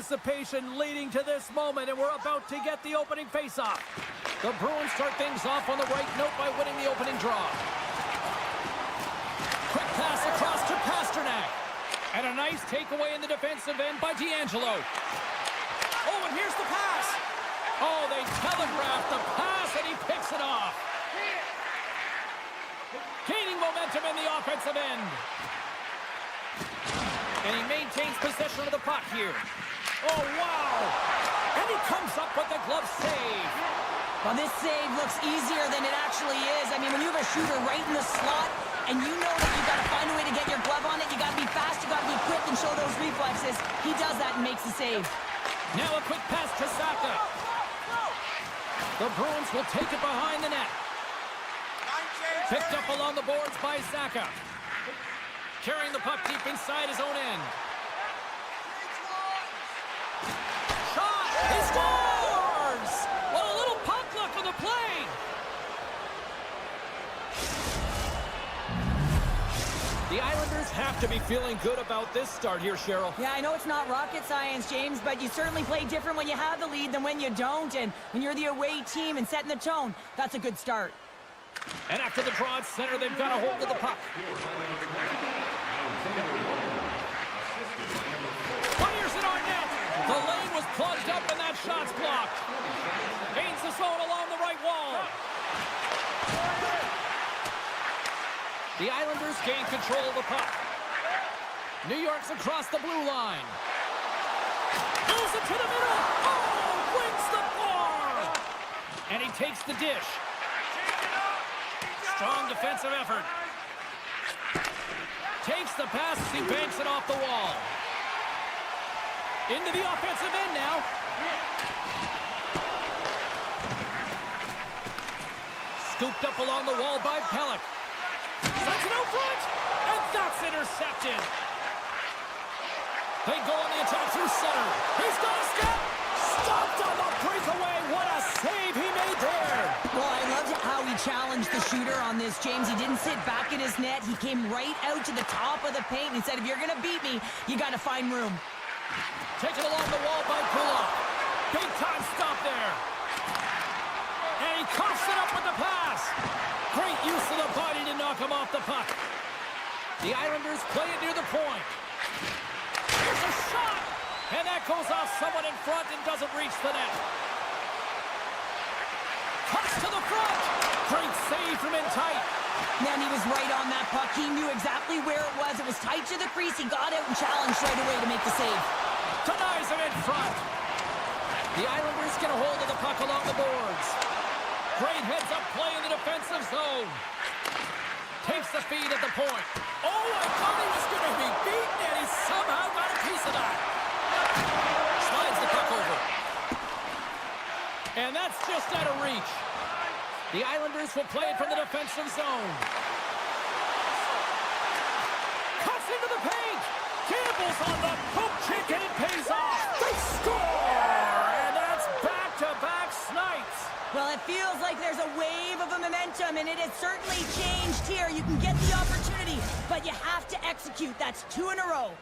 anticipation leading to this moment, and we're about to get the opening faceoff. The Bruins start things off on the right note by winning the opening draw. Quick pass across to Pasternak. And a nice takeaway in the defensive end by D'Angelo. Oh, and here's the pass. Oh, they telegraphed the pass, and he picks it off. Gaining momentum in the offensive end. And he maintains possession of the puck here. Oh, wow. And he comes up with the glove save. Well, this save looks easier than it actually is. I mean, when you have a shooter right in the slot, and you know that you got to find a way to get your glove on it, you got to be fast, you got to be quick and show those reflexes. He does that and makes the save. Now a quick pass to Saka. The Bruins will take it behind the net. Picked up along the boards by Saka. Carrying the puck deep inside his own end. Shot! He scores! Well, a little puck luck on the play. The Islanders have to be feeling good about this start here, Cheryl. Yeah, I know it's not rocket science, James, but you certainly play different when you have the lead than when you don't. And when you're the away team and setting the tone, that's a good start. And after the draw at center, they've got a hold of the puck. Fires it on net. The lane was plugged up and that shot's blocked. Gains the zone along the right wall. The Islanders gain control of the puck. New York's across the blue line. Moves it to the middle. Oh, wins the bar. And he takes the dish. Strong defensive effort. Takes the pass as he banks it off the wall. Into the offensive end now. Scooped up along the wall by Pellick. Sends it out front, and that's intercepted. They go on the attack through center. He's got a step. Stopped on the breakaway. What a save he made there. Well, I loved how he challenged the shooter on this, James. He didn't sit back in his net. He came right out to the top of the paint and said, if you're going to beat me, you got to find room. Taken along the wall by Kulak. Big time stop there. And he coughs it up with the pass. Great use of the body to knock him off the puck. The Islanders play it near the point. Here's a shot. And that goes off someone in front and doesn't reach the net. Cuts to the front. Great save from in tight. Man, he was right on that puck. He knew exactly where it was. It was tight to the crease. He got out and challenged right away to make the save. Denies him in front. The Islanders get a hold of the puck along the boards. Great heads-up play in the defensive zone. Takes the feed at the point. Oh, I thought he was going to be beaten, and he somehow got a piece of that. Slides the puck over. And that's just out of reach. The Islanders will play it from the defensive zone. Cuts into the paint. Campbell's on the poke check, and it pays off. They score! And that's back-to-back snipes. Well, it feels like there's a wave of a momentum, and it has certainly changed here. You can get the opportunity, but you have to execute. That's 2 in a row.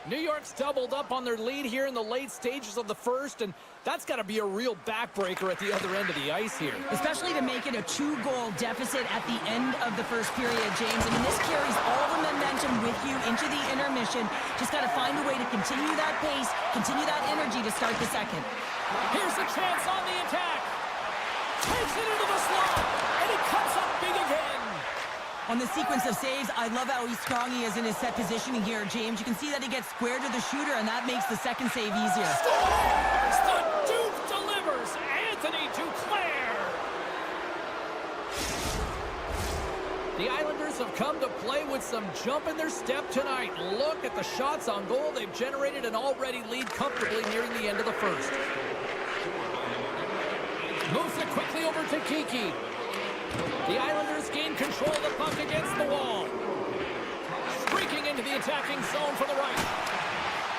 New York's doubled up on their lead here in the late stages of the first, and that's got to be a real backbreaker at the other end of the ice here. Especially to make it a 2-goal deficit at the end of the first period, James. I mean, this carries all the momentum with you into the intermission. Just got to find a way to continue that pace, continue that energy to start the second. Here's a chance on the attack. Takes it into the slot, and he comes up big again. On the sequence of saves, I love how strong he is in his set positioning here, James. You can see that he gets square to the shooter, and that makes the second save easier. Scores! The Duke delivers. Anthony Duclair. The Islanders have come to play with some jump in their step tonight. Look at the shots on goal. They've generated an already lead comfortably nearing the end of the first. Moves it quickly over to Kiki. The Islanders gain control of the puck against the wall. Streaking into the attacking zone from the right.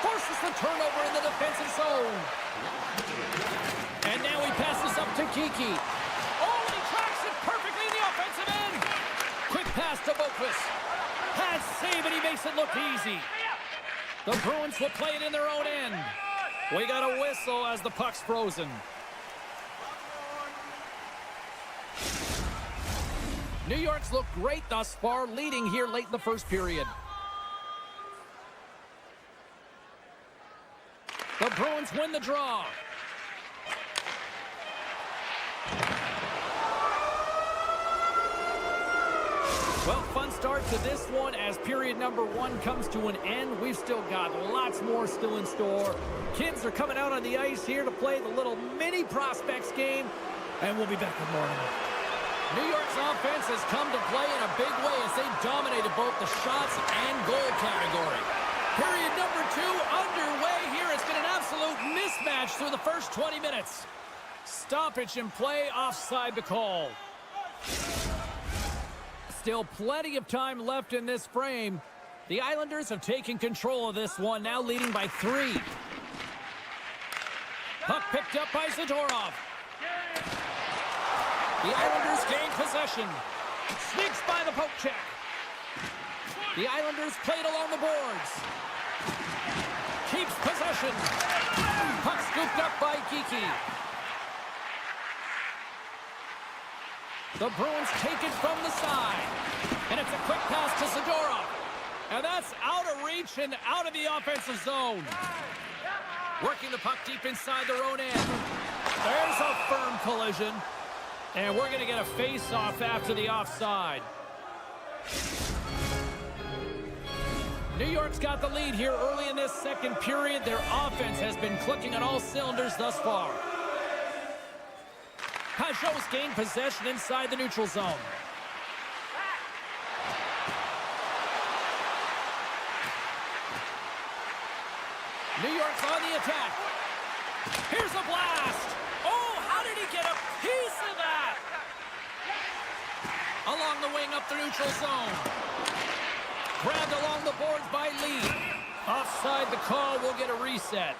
Forces the turnover in the defensive zone. And now he passes up to Kiki. Oh, and he tracks it perfectly in the offensive end. Quick pass to Boqvist. Pass save, and he makes it look easy. The Bruins will play it in their own end. We got a whistle as the puck's frozen. New York's looked great thus far, leading here late in the first period. The Bruins win the draw. Well, fun start to this one as period number 1 comes to an end. We've still got lots more still in store. Kids are coming out on the ice here to play the little mini prospects game, and we'll be back with more in a minute. New York's offense has come to play in a big way as they dominated both the shots and goal category. Period number 2 underway here. It's been an absolute mismatch through the first 20 minutes. Stoppage in play, offside the call. Still plenty of time left in this frame. The Islanders have taken control of this one, now leading by 3. Puck picked up by Zadorov. The Islanders gain possession. Sneaks by the poke check. The Islanders played along the boards. Keeps possession. Puck scooped up by Geekie. The Bruins take it from the side. And it's a quick pass to Zadorov. And that's out of reach and out of the offensive zone. Working the puck deep inside their own end. There's a firm collision. And we're going to get a face-off after the offside. New York's got the lead here early in this second period. Their offense has been clicking on all cylinders thus far. Pajot's gained possession inside the neutral zone. New York's on the attack. Here's a blast. Oh, how did he get a piece of that? Along the wing up the neutral zone. Grabbed along the boards by Lee. Offside the call, we'll get a reset.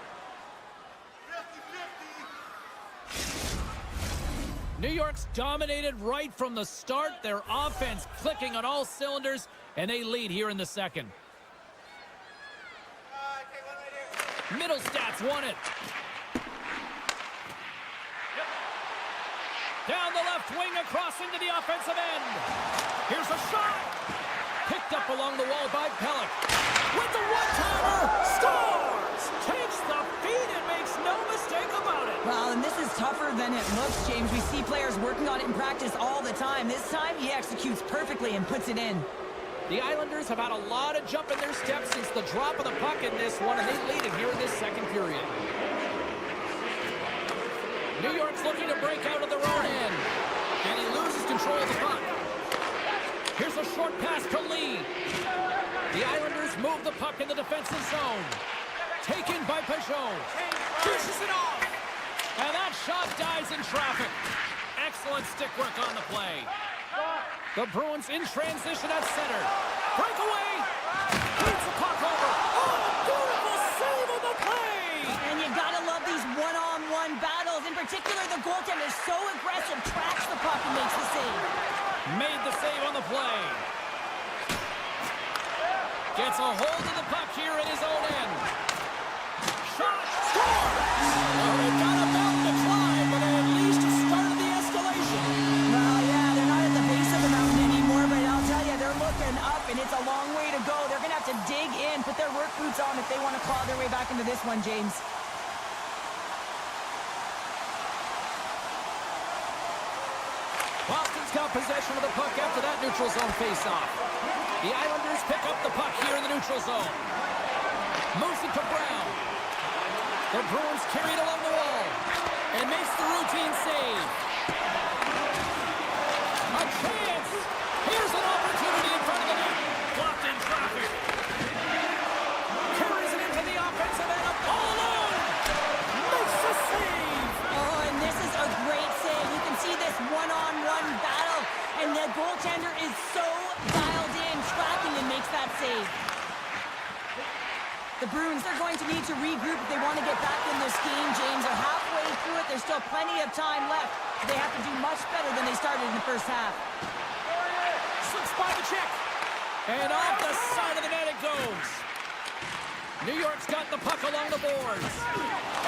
New York's dominated right from the start. Their offense clicking on all cylinders, and they lead here in the second. Middlestats won it. Down the left wing, across into the offensive end. Here's a shot. Picked up along the wall by Pellick. With the one-timer, scores! Takes the feed and makes no mistake about it. Well, and this is tougher than it looks, James. We see players working on it in practice all the time. This time, he executes perfectly and puts it in. The Islanders have had a lot of jump in their steps since the drop of the puck in this one, and they lead it here in this second period. New York's looking to break out of their own end, and he loses control of the puck. Here's a short pass to Lee. The Islanders move the puck in the defensive zone. Taken by Pajot. Pushes it off. And that shot dies in traffic. Excellent stick work on the play. The Bruins in transition at center. Breakaway. Beats the puck over. Oh, beautiful save on the play. And you gotta love these one-on-one battles. In particular, the goaltender is so aggressive, tracks the puck and makes the save. Made the save on the play. Gets a hold of the puck here in his own end. Shot, score! Well, they've got a mountain to climb, but they at least started the escalation. Well, yeah, they're not at the base of the mountain anymore, but I'll tell you, they're looking up, and it's a long way to go. They're going to have to dig in, put their work boots on if they want to claw their way back into this one, James. Boston's got possession of the puck after that neutral zone faceoff. The Islanders pick up the puck here in the neutral zone. Moves it to Brown. The Bruins carry it along the wall and makes the routine save. A chance. Here's an opportunity in front of the net. Blocked in traffic. Carries it into the offensive end. All alone. Makes the save. Oh, and this is a great save. You can see this one-on-one battle, and the goaltender is so dialed in, tracking and makes that save. The Bruins are going to need to regroup if they want to get back in this game, James. They're halfway through it. There's still plenty of time left. They have to do much better than they started in the first half. Slips by the check. And off the side of the net it goes. New York's got the puck along the boards.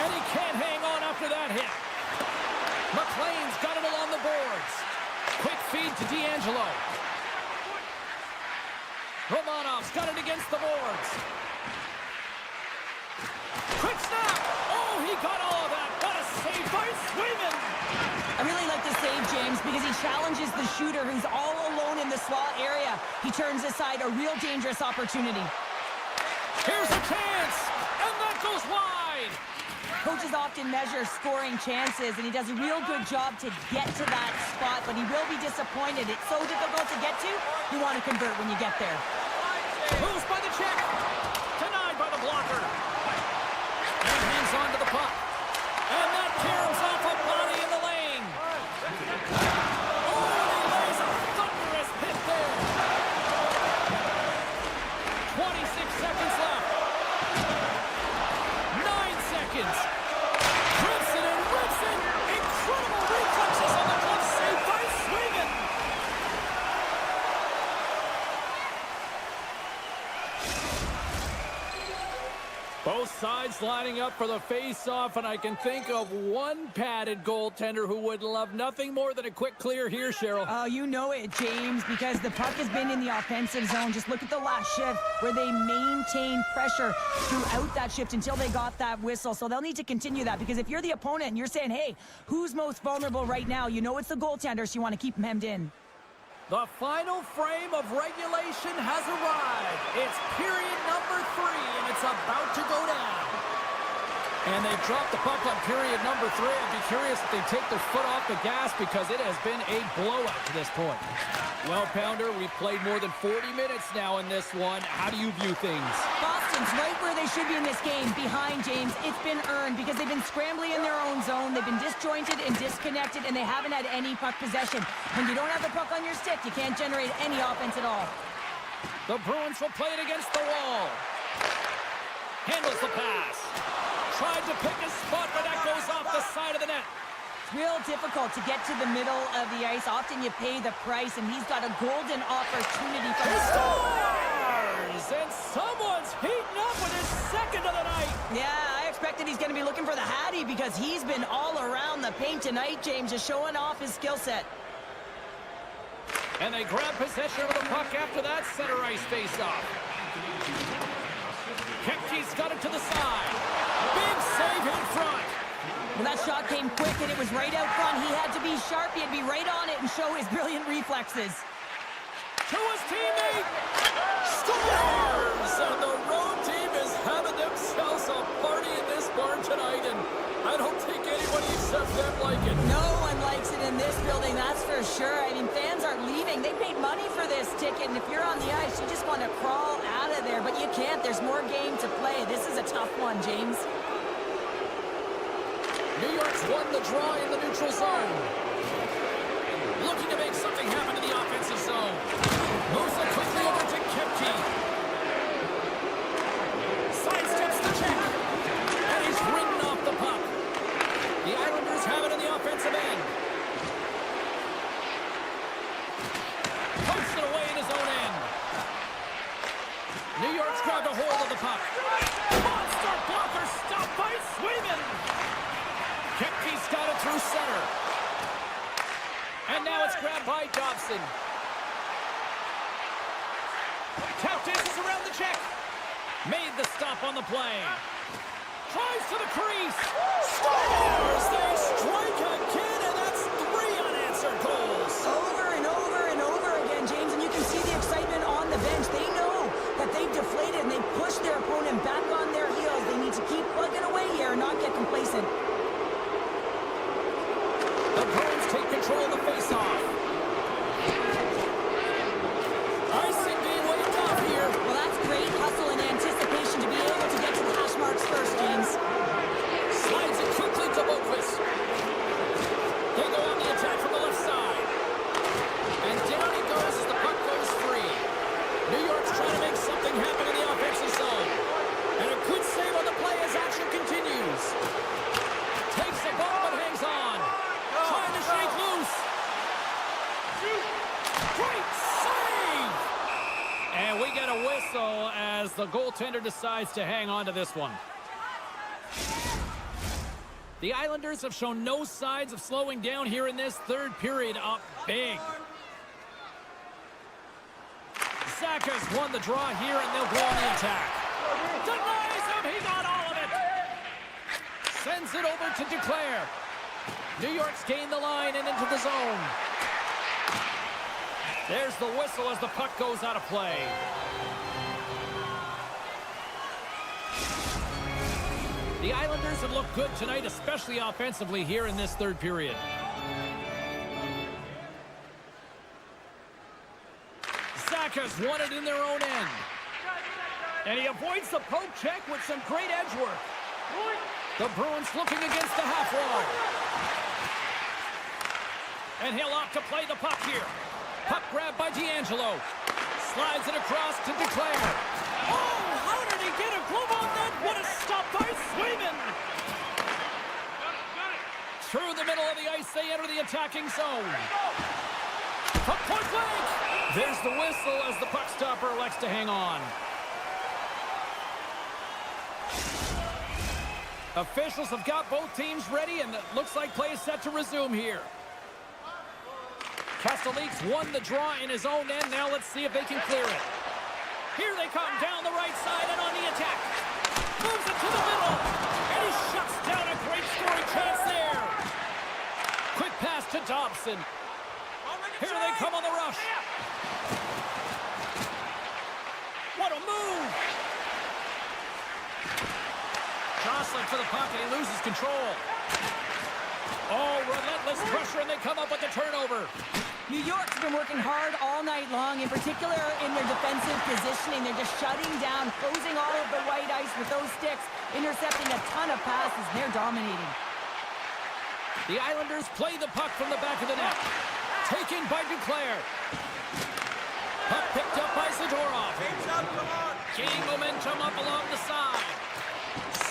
And he can't hang on after that hit. McLean's got it along the boards. Quick feed to D'Angelo. Romanov's got it against the boards. Quick snap! Oh, he got all of that. What a save by Swayman! I really like the save, James, because he challenges the shooter who's all alone in the slot area. He turns aside a real dangerous opportunity. Here's a chance, and that goes wide. Coaches often measure scoring chances, and he does a real good job to get to that spot, but he will be disappointed. It's so difficult to get to, you want to convert when you get there. Moves by the check. Denied by the blocker. And hangs on to the puck. And that caroms off a body in the lane. Oh, he lays a thunderous hit there. 26 seconds left. 9 seconds. Rips it and rips it. Incredible reflexes on the glove save by Swayman. Both sides lining up for the face-off, and I can think of one padded goaltender who would love nothing more than a quick clear here, Cheryl. Oh, you know it, James, because the puck has been in the offensive zone. Just look at the last shift where they maintained pressure throughout that shift until they got that whistle. So they'll need to continue that, because if you're the opponent and you're saying, hey, who's most vulnerable right now? You know it's the goaltender, so you want to keep him hemmed in. The final frame of regulation has arrived. It's period number 3, and it's about to go down. And they've dropped the puck on period number 3. I'd be curious if they take their foot off the gas, because it has been a blowout to this point. Well, Pounder, we've played more than 40 minutes now in this one. How do you view things? Boston's right where they should be in this game, behind, James. It's been earned because they've been scrambling in their own zone. They've been disjointed and disconnected, and they haven't had any puck possession. When you don't have the puck on your stick, you can't generate any offense at all. The Bruins will play it against the wall. Handles the pass. Tried to pick a spot, but that goes off the side of the net. It's real difficult to get to the middle of the ice. Often you pay the price, and he's got a golden opportunity for He scores! And someone's heating up with his second of the night. Yeah, I expected he's going to be looking for the Hattie, because he's been all around the paint tonight, James, just showing off his skill set. And they grab possession of the puck after that center ice face-off. Kepke's got it to the side. Big save in front. Well, that shot came quick, and it was right out front. He had to be sharp. He had to be right on it and show his brilliant reflexes. To his teammate. Scores! And the road team is having themselves a party in this barn tonight, and I don't think anybody except them like it. No one likes it in this building, that's for sure. I mean, fans are leaving. They paid money for this ticket, and if you're on the ice, you just want to crawl out of there, but you can't. There's more game to play. This is a tough one, James. New York's won the draw in the neutral zone. Looking to make something happen in the offensive zone. Moves it quickly over to Kepke. Sidesteps the check. And he's ridden off the puck. The Islanders have it in the offensive end. Pumps it away in his own end. New York's grabbed a hold of the puck. Monster blocker stopped by Swayman. Kepke's got it through center. And now it's grabbed by Dobson. Captain is around the check. Made the stop on the play. Tries to the crease. Scores! They strike again, and that's 3 unanswered goals. Over and over and over again, James, and you can see the excitement on the bench. They know that they've deflated, and they push their opponent back on their heels. They need to keep plugging away here and not get complacent. The Bruins take control of the faceoff. Icing being waved off here. Well, that's great hustle and anticipation to be able to get to the hash marks first, James. Slides it quickly to Boquist. They go on the attack from the left side. And down he goes as the puck goes free. New York's trying to make something happen in the offensive zone. And a good save on the play as action continues. Takes the ball but hangs on. Trying to shake loose. Great save! And we get a whistle as the goaltender decides to hang on to this one. The Islanders have shown no signs of slowing down here in this third period, up big. Saka's won the draw here, and they'll go on the attack. Denies him, he got all of it. Sends it over to Duclair. New York's gained the line and into the zone. There's the whistle as the puck goes out of play. The Islanders have looked good tonight, especially offensively here in this third period. Saka's won it in their own end. And he avoids the poke check with some great edge work. The Bruins looking against the half wall. And he'll opt to play the puck here. Puck grab by D'Angelo. Slides it across to Duclair. Oh, how did he get a glove on that? What a stop by Swayman! Through the middle of the ice, they enter the attacking zone. From point blank! There's the whistle as the puck stopper elects to hang on. Officials have got both teams ready, and it looks like play is set to resume here. Castellique's won the draw in his own end. Now let's see if they can clear it. Here they come down the right side and on the attack. Moves it to the middle. And he shuts down a great scoring chance there. Quick pass to Dobson. Here they come on the rush. What a move. Jostling for the puck and he loses control. Oh, relentless pressure, and they come up with the turnover. New York's been working hard all night long, in particular in their defensive positioning. They're just shutting down, closing all of the white ice with those sticks, intercepting a ton of passes, and they're dominating. The Islanders play the puck from the back of the net. Taken by Duclair. Puck picked up by Zadorov. Gaining momentum up along the side.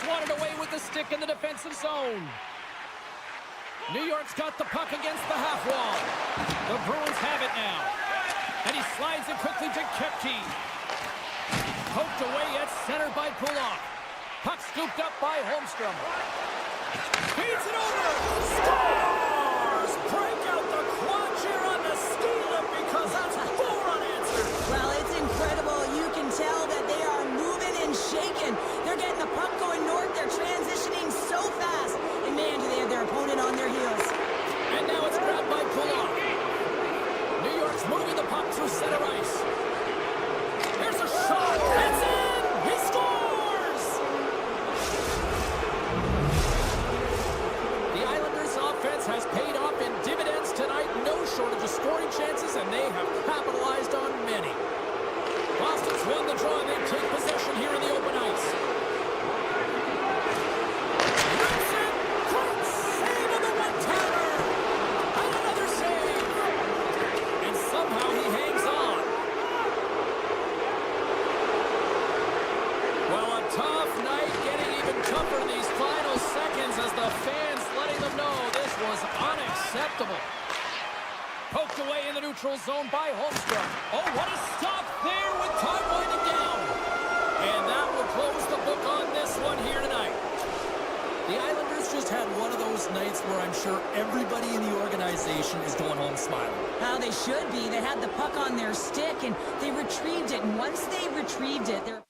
Swatted away with the stick in the defensive zone. New York's got the puck against the half wall. The Bruins have it now. And he slides it quickly to Kepke. Poked away at center by Pulak. Puck scooped up by Holmstrom. Feeds it over. Scores! Break out the quad cheer on the ski lift because that's 4 unanswered. Well, it's incredible. You can tell that they are moving and shaking. They're getting the puck going north. They're transitioning so fast. And man, do they have their opponent on their heels. And now it's grabbed by Pulak. New York's moving the puck through center ice. Here's a shot. It's in! He scores! The Islanders' offense has paid off in dividends tonight. No shortage of scoring chances, and they have capitalized on many. Boston's won the draw, and they take possession here in the open ice. Poked away in the neutral zone by Holmstrom. Oh, what a stop there with time winding down. And that will close the book on this one here tonight. The Islanders just had one of those nights where I'm sure everybody in the organization is going home smiling. How they should be. They had the puck on their stick, and they retrieved it. And once they retrieved it, they're...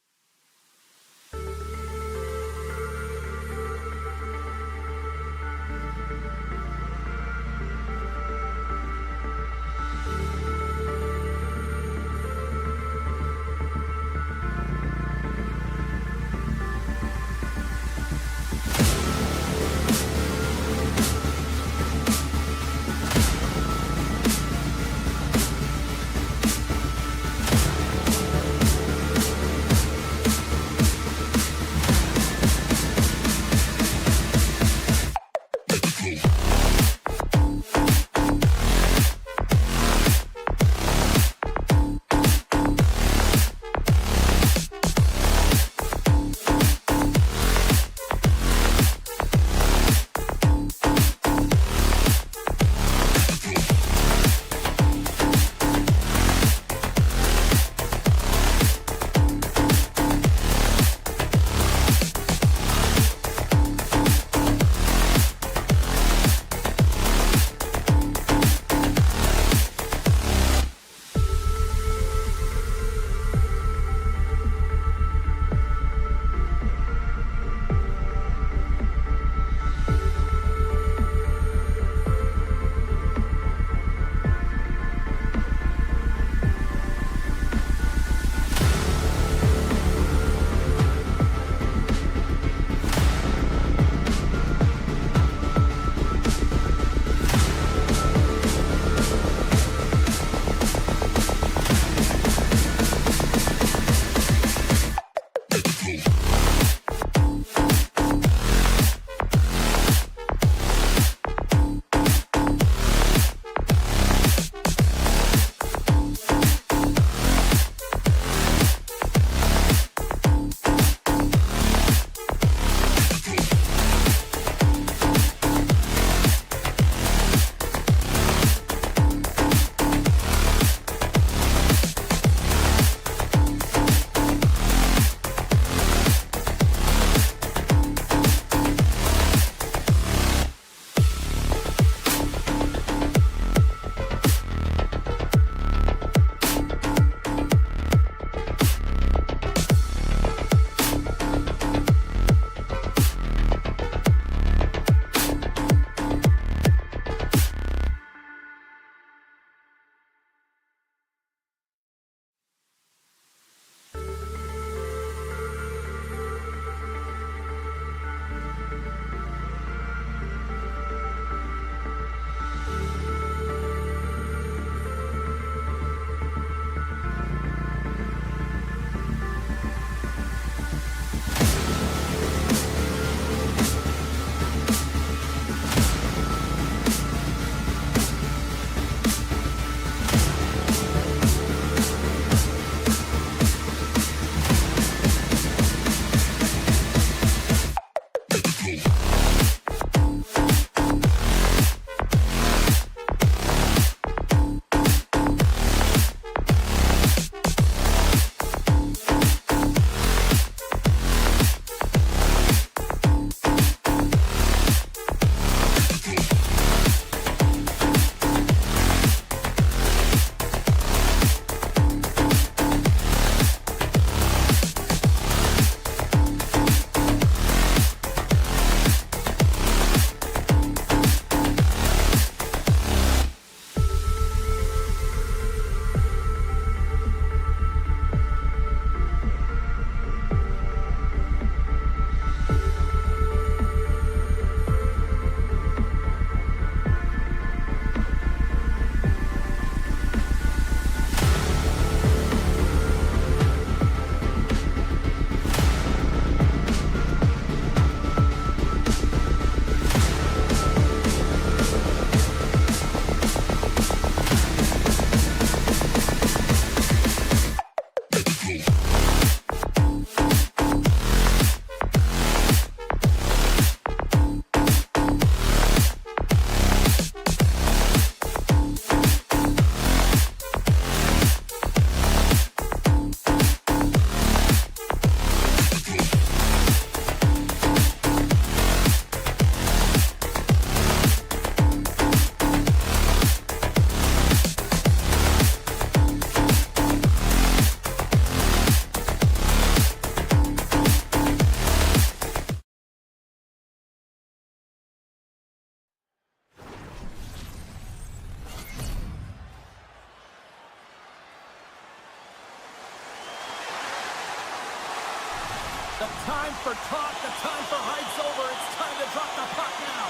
The time for talk, the time for hype's over. It's time to drop the puck now.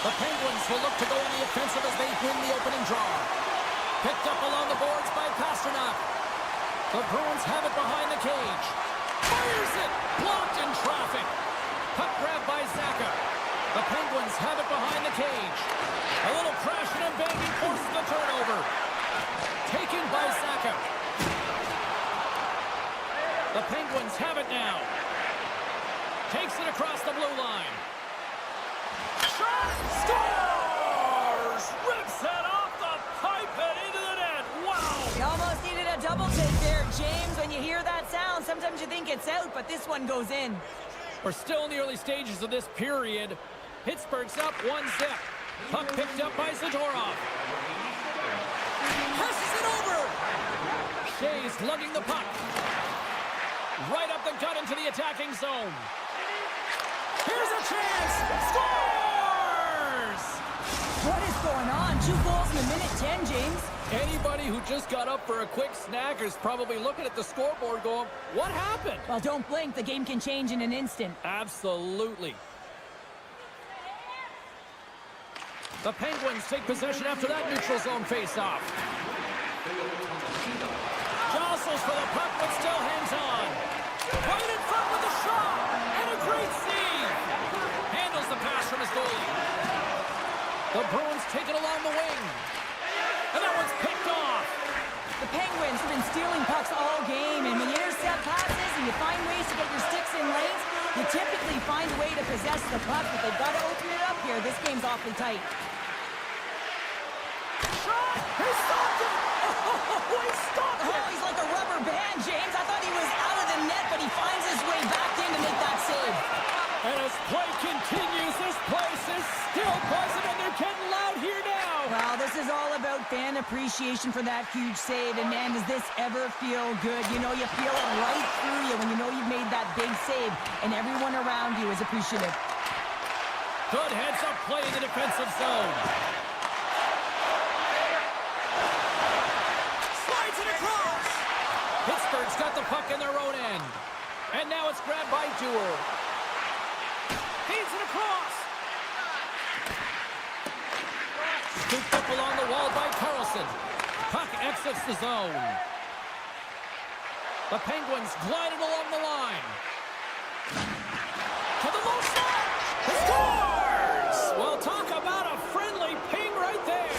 The Penguins will look to go on the offensive as they win the opening draw. Picked up along the boards by Pasternak. The Bruins have it behind the cage. Fires it! Blocked in traffic. Puck grab by Zacha. The Penguins have it behind the cage. A little crashing and banging forces the turnover. Taken by Zacha. The Penguins have it now. Takes it across the blue line. Shot! Scores! Rips it off the pipe and into the net. Wow! You almost needed a double take there, James. When you hear that sound, sometimes you think it's out, but this one goes in. We're still in the early stages of this period. Pittsburgh's up 1-0. Puck picked up by Zadorov. Passes it over. Shea's lugging the puck. Right up the gut into the attacking zone. Here's a chance. Scores! What is going on? 2 goals in a minute 10, James. Anybody who just got up for a quick snack is probably looking at the scoreboard going, what happened? Well, don't blink. The game can change in an instant. Absolutely. The Penguins take possession after that neutral zone face-off. Jostles for the puck, but still hangs on. Right in front with the shot, and a great save. Handles the pass from his goalie. The Bruins take it along the wing. And that one's picked off. The Penguins have been stealing pucks all game, and when you intercept passes and you find ways to get your sticks in lanes, you typically find a way to possess the puck, but they've got to open it up here. This game's awfully tight. Shot! He stopped it! Oh, he stopped it! Oh, he's like a rubber band, James. I thought he was out of the net, but he finds his way back in to make that save. And as play continues, this place is still buzzing, and they're getting loud here now. Well, this is all about fan appreciation for that huge save, and man, does this ever feel good. You know, you feel it right through you when you know you've made that big save, and everyone around you is appreciative. Good heads-up play in the defensive zone. Slides it across. Pittsburgh's got the puck in their own end. And now it's grabbed by Dewar. Feeds it across. Scooped up along the wall by Carlson. Puck exits the zone. The Penguins glided along the line. To the low side. He scores! Well, talk about a friendly ping right there.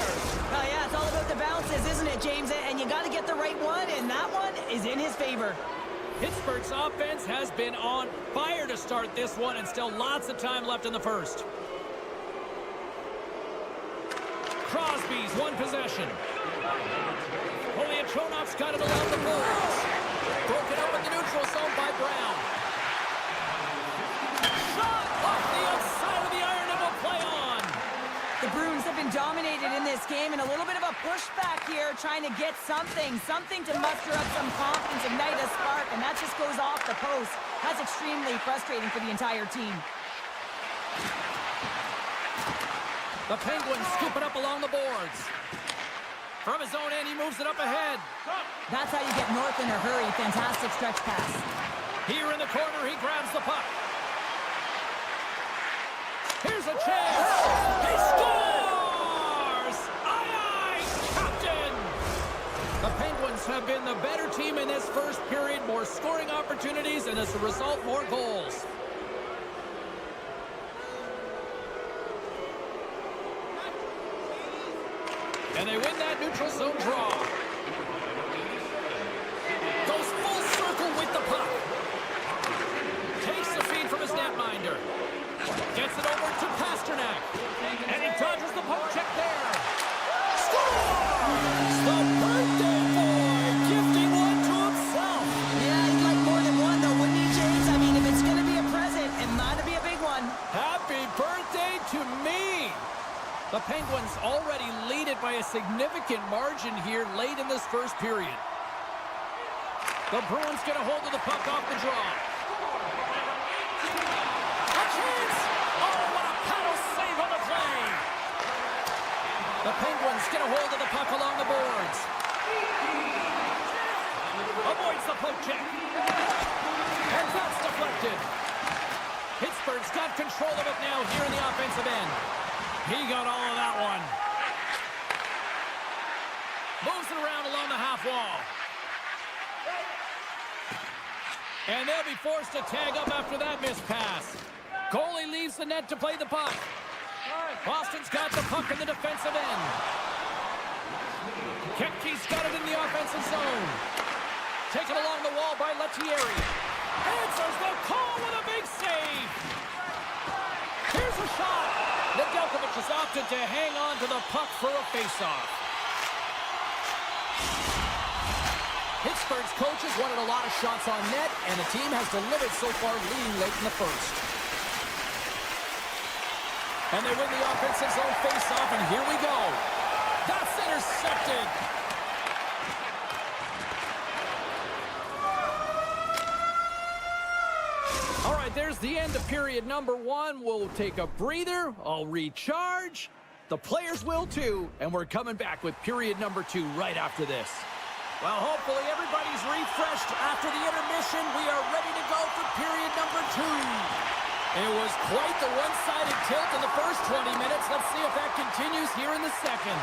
Oh, yeah, it's all about the bounces, isn't it, James? And you got to get the right one, and that one is in his favor. Pittsburgh's offense has been on fire to start this one, and still lots of time left in the first. Crosby's won possession. Poliachonov's got it along the boards. Broken up in the neutral zone by Brown. Shot off the outside of the iron and will play on. The Bruins have been dominated in this game, and a little bit of a pushback here, trying to get something to muster up some confidence, ignite a spark, and that just goes off the post. That's extremely frustrating for the entire team. The Penguins scoop it up along the boards. From his own end, he moves it up ahead. That's how you get north in a hurry. Fantastic stretch pass. Here in the corner, he grabs the puck. Here's a chance. He scores! Aye, aye, Captain! The Penguins have been the better team in this first period. More scoring opportunities, and as a result, more goals. And they win that neutral zone draw. Goes full circle with the puck. Takes the feed from his netminder. Gets it over to Pasternak. And he dodges the poke check there. Scores! The birthday boy gifting one to himself. Yeah, he'd like more than one, though, wouldn't he, James? I mean, if it's going to be a present, it might be a big one. Happy birthday to me. The Penguins already lead it by a significant margin here late in this first period. The Bruins get a hold of the puck off the draw. A chance! Oh, what a paddle save on the play! The Penguins get a hold of the puck along the boards. Avoids the poke check. control of it now here in the offensive end. He got all of that one. Moves it around along the half wall. And they'll be forced to tag up after that missed pass. Goalie leaves the net to play the puck. Boston's got the puck in the defensive end. Kepke's got it in the offensive zone. Taken along the wall by Lettieri. Answers the call with a big save. Here's a shot. Nedeljkovic has opted to hang on to the puck for a faceoff. Pittsburgh's coaches wanted a lot of shots on net, and the team has delivered so far, leading late in the first. And they win the offensive zone faceoff, and here we go. That's intercepted. All right, there's the end of period number 1. We'll take a breather. I'll recharge. The players will too, and we're coming back with period number 2 right after this. Well, hopefully everybody's refreshed after the intermission. We are ready to go for period number 2. It was quite the one-sided tilt in the first 20 minutes. Let's see if that continues here in the second.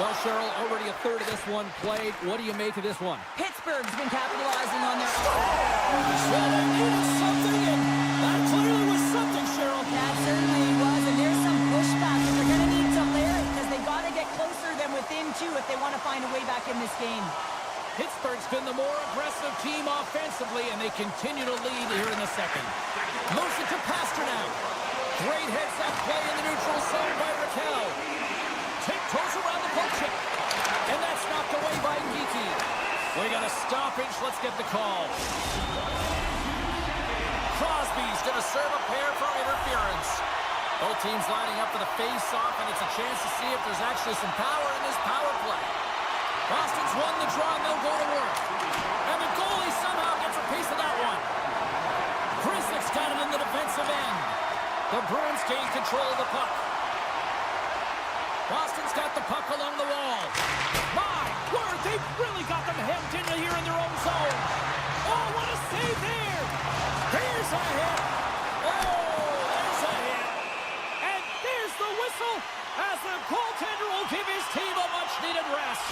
Well, Cheryl, already a third of this one played. What do you make of this one? Pittsburgh's been capitalizing on their... So they needed something, and that clearly was something, Cheryl. That certainly was, and there's some pushback, and they're going to need to layer it because they've got to get closer than within 2 if they want to find a way back in this game. Pittsburgh's been the more aggressive team offensively, and they continue to lead here in the second. Moves it to Pasternak. Great heads-up play in the neutral zone by Raquel. Tiptoes around the poke check. And that's knocked away by Geeky. We got a stoppage. Let's get the call. Crosby's going to serve a pair for interference. Both teams lining up for the face-off, and it's a chance to see if there's actually some power in this power play. Boston's won the draw, and they'll go to work. And the goalie somehow gets a piece of that one. Grzelcyk's got it in the defensive end. The Bruins gain control of the puck. Boston's got the puck along the wall. My word, they've really got them hemmed in here in their own zone. Oh, what a save there. Here's a hit. Oh, there's a hit. And there's the whistle as the goaltender will give his team a much-needed rest.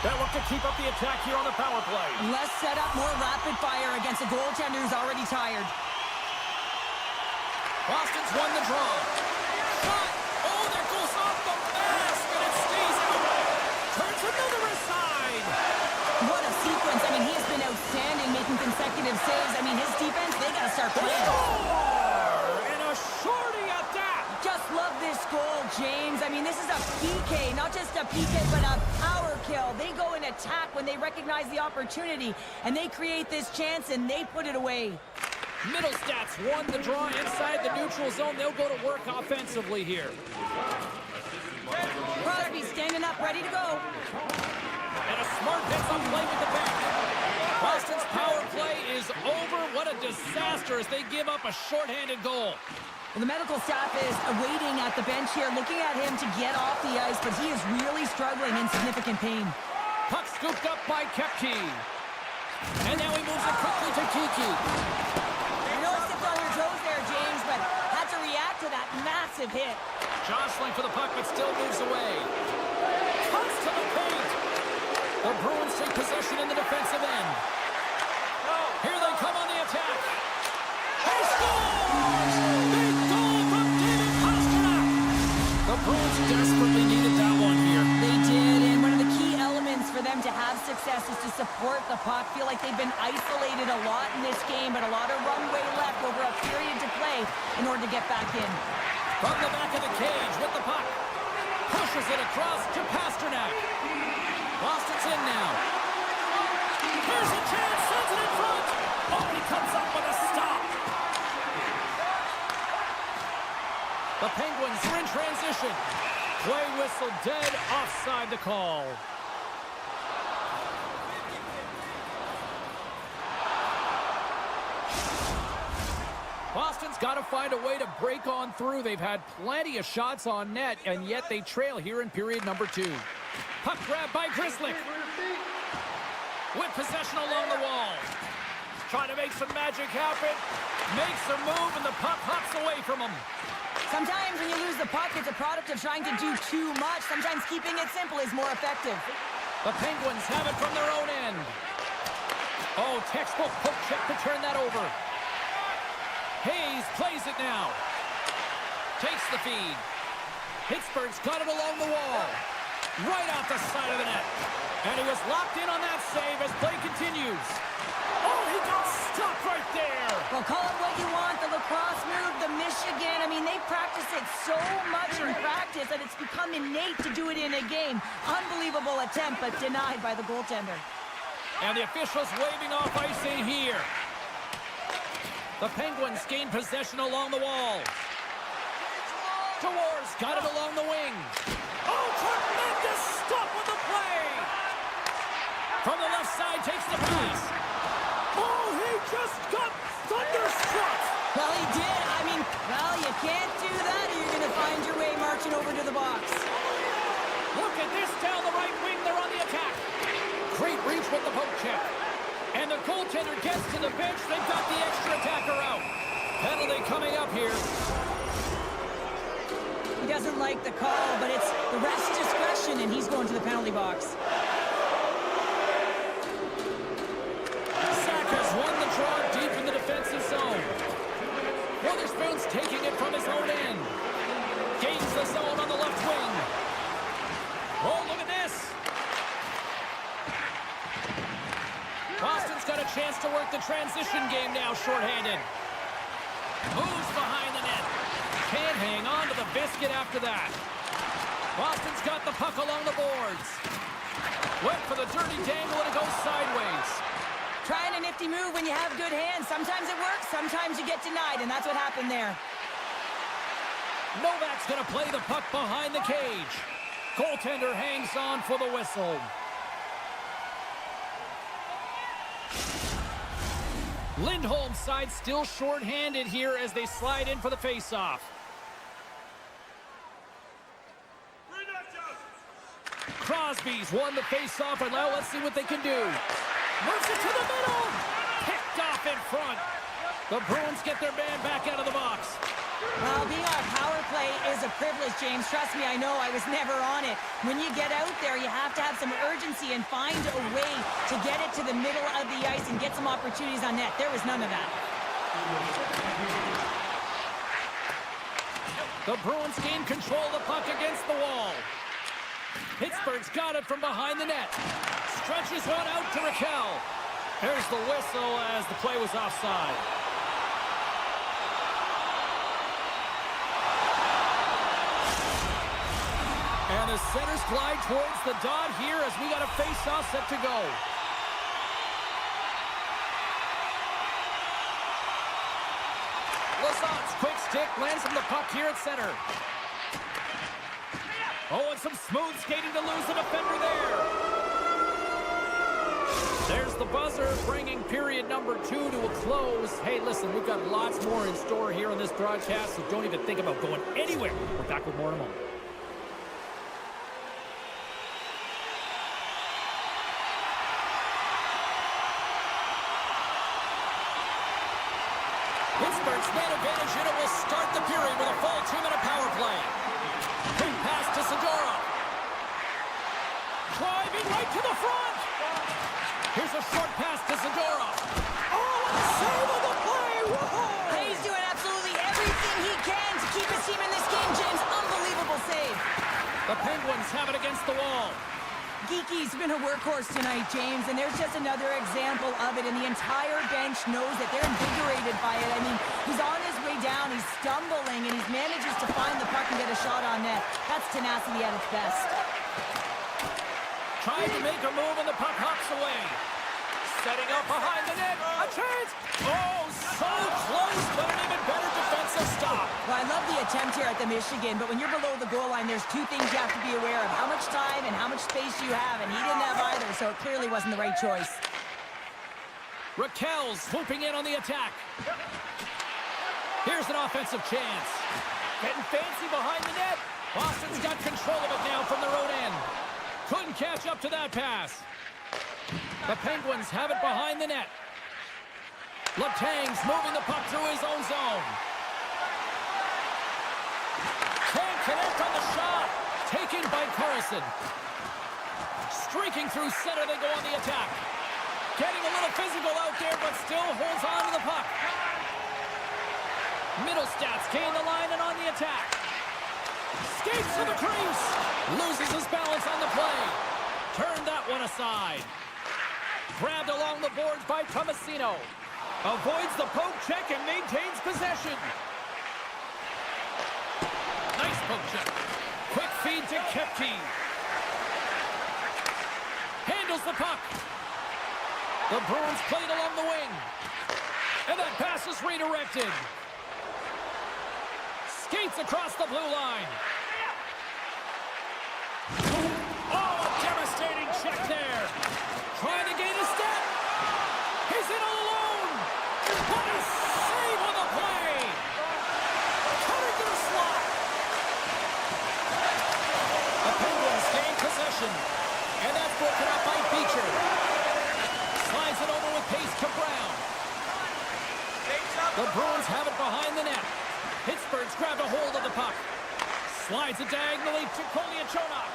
They'll look to keep up the attack here on the power play. Less setup, more rapid fire against a goaltender who's already tired. Boston's won the draw. Shot. Oh, that goes off the mask, and it stays out. Turns another aside. What a sequence. I mean, he has been outstanding making consecutive saves. I mean, his defense, they got to start playing. And a shorty at that. Just love this goal, James. I mean, this is a PK, not just a PK, but a power kill. They go and attack when they recognize the opportunity, and they create this chance, and they put it away. Middlestats won the draw inside the neutral zone. They'll go to work offensively here. Crosby standing up, ready to go. And a smart heads-up play with the back. Boston's power play is over. What a disaster as they give up a shorthanded goal. Well, the medical staff is waiting at the bench here, looking at him to get off the ice, but he is really struggling in significant pain. Puck scooped up by Kepke. And now he moves it quickly to Kiki. I know I stepped on your toes there, James, but had to react to that massive hit. Jostling for the puck, but still moves away. Cuts to the paint. The Bruins take possession in the defensive end. Here they come on the attack. He scores! Big goal from David Pasternak. The Bruins desperately needed that one here. They did, and one of the key elements for them to have success is to support the puck. Feel like they've been isolated a lot in this game, but a lot of runway left over a period to play in order to get back in. From the back of the cage with the puck. Pushes it across to Pasternak. Boston's in now. Here's a chance, sends it in front. Oh, he comes up with a stop. The Penguins are in transition. Play whistle dead, offside the call. Boston's got to find a way to break on through. They've had plenty of shots on net, and yet they trail here in period number 2. Puck grab by Grzelcyk. With possession along the wall. Trying to make some magic happen. Makes a move, and the puck hops away from him. Sometimes when you lose the puck, it's a product of trying to do too much. Sometimes keeping it simple is more effective. The Penguins have it from their own end. Oh, textbook poke check to turn that over. Hayes plays it now. Takes the feed. Pittsburgh's got it along the wall. Right off the side of the net. And he was locked in on that save as play continues. Oh, he got stuck right there. Well, call it what you want, the lacrosse move, the Michigan. I mean, they practice it so much in practice that it's become innate to do it in a game. Unbelievable attempt, but denied by the goaltender. And the officials waving off icing here. The Penguins gain possession along the wall. Jawor's got it along the wing. Oh, tremendous stop with the play. From the left side, takes the pass. Oh, he just got thunderstruck. Well, he did. I mean, well, you can't do that or you're going to find your way marching over to the box. Look at this down the right wing. They're on the attack. Great reach with the poke check. And the goaltender gets to the bench. They've got the extra attacker out. Penalty coming up here. He doesn't like the call, but it's the ref's discretion, and he's going to the penalty box. Sack has won the draw deep in the defensive zone. Witherspoon's taking it from his own end. Gains the zone on the left wing. Oh, look at this. Boston's got a chance to work the transition game now, shorthanded. Moves behind the net. Can't hang on to the biscuit after that. Boston's got the puck along the boards. Went for the dirty dangle and it goes sideways. Trying a nifty move when you have good hands. Sometimes it works, sometimes you get denied, and that's what happened there. Novak's going to play the puck behind the cage. Goaltender hangs on for the whistle. Lindholm's side still short-handed here as they slide in for the face-off. Crosby's won the face-off, and now let's see what they can do. Moves it to the middle. Picked off in front. The Bruins get their man back out of the box. Well, being on power play is a privilege, James. Trust me, I know. I was never on it. When you get out there, you have to have some urgency and find a way to get it to the middle of the ice and get some opportunities on net. There was none of that. The Bruins gain control of the puck against the wall. Pittsburgh's got it from behind the net. Stretches one out to Raquel. There's the whistle as the play was offside. And the centers glide towards the dot here as we got a face-off set to go. Lasson's quick stick lands from the puck here at center. Oh, and some smooth skating to lose the defender there. There's the buzzer, bringing period number 2 to a close. Hey, listen, we've got lots more in store here on this broadcast, so don't even think about going anywhere. We're back with more in a moment. Pittsburgh's man advantage unit will start the period with a full 2-minute power play. Quick pass to Skwara. Driving right to the front. Here's a short pass to Skwara. Oh, save of the play. Whoa. He's doing absolutely everything he can to keep his team in this game, James. Unbelievable save. The Penguins have it against the wall. Geeky's been a workhorse tonight, James, and there's just another example of it, and the entire bench knows that they're invigorated by it. I mean, he's on his way down, he's stumbling, and he manages to find the puck and get a shot on net. That's tenacity at its best. Trying to make a move, and the puck hops away. Setting up behind the net. A chance. Oh, so close, but an even better defensive stop. Well, I love the attempt here at the Michigan, but when you're below the goal line, there's 2 things you have to be aware of. How much time and how much space you have, and he didn't have either, so it clearly wasn't the right choice. Raquel's swooping in on the attack. Here's an offensive chance. Getting fancy behind the net. Boston's got control of it now from their own end. Couldn't catch up to that pass. The Penguins have it behind the net. Letang's moving the puck through his own zone. Can't connect on the shot. Taken by Carlson. Streaking through center, they go on the attack. Getting a little physical out there, but still holds on to the puck. Middlestats gain the line and on the attack. Skates to the crease. Loses his balance on the play. Turned that one aside. Grabbed along the boards by Tomasino. Avoids the poke check and maintains possession. Nice poke check. Quick feed to Kepke. Handles the puck. The Bruins played along the wing. And that pass is redirected. Skates across the blue line. Oh, a devastating check there. Trying to gain a step. He's in all alone. What a save on the play. Cutting to the slot. The Penguins gain possession. And that's broken up by Beecher. Slides it over with pace to Brown. The Bruins have it behind the net. Pittsburgh's grabbed a hold of the puck. Slides it diagonally to Kolyachonok.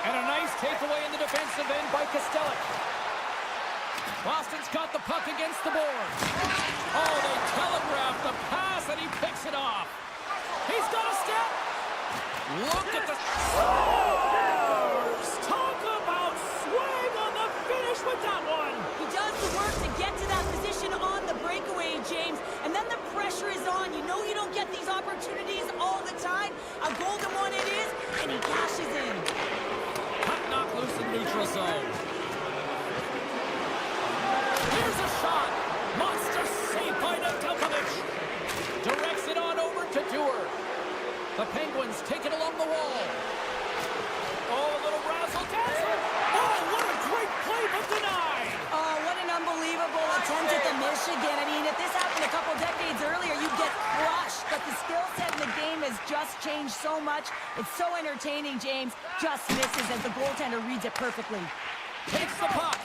And a nice takeaway in the defensive end by Kostelic. Boston's got the puck against the boards. Oh, they telegraphed the pass and he picks it off. He's got a step. Look at the scores. Talk about swing on the finish with that one. He does the work to get to that position on the breakaway, James. And then the pressure is on. You know you don't get these opportunities all the time. A golden one it is, and he cashes in. Puck knocked loose in neutral zone. Here's a shot. Monster save by Nedeljkovic. Directs it on over to Dewar. The Penguins take it along the wall. Oh, a little razzle-dazzle. Oh, what a great play, but denied. Oh, what an unbelievable attempt at the Michigan. I mean, if this happened a couple decades earlier, you'd get crushed. But the skill set in the game has just changed so much. It's so entertaining, James. Just misses as the goaltender reads it perfectly. Takes the puck.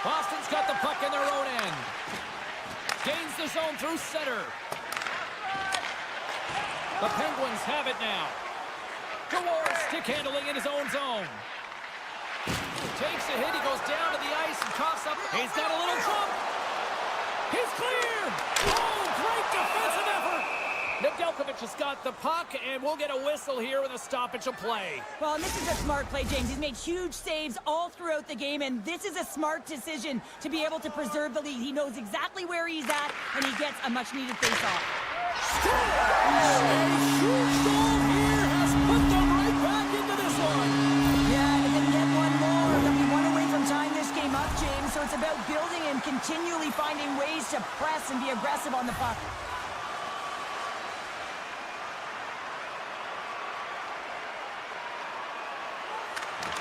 Boston's got the puck in their own end. Gains the zone through center. The Penguins have it now. Dewar stick handling in his own zone. Takes a hit, he goes down to the ice and coughs up. He's got a little jump. He's clear. Oh, great defensive effort. Nedeljkovic has got the puck, and we'll get a whistle here with a stoppage of play. Well, and this is a smart play, James. He's made huge saves all throughout the game, and this is a smart decision to be able to preserve the lead. He knows exactly where he's at, and he gets a much-needed face-off. A huge goal here has put them right back into this one. Yeah, they can get one more. They'll be one away from tying this game up, James. So it's about building and continually finding ways to press and be aggressive on the puck.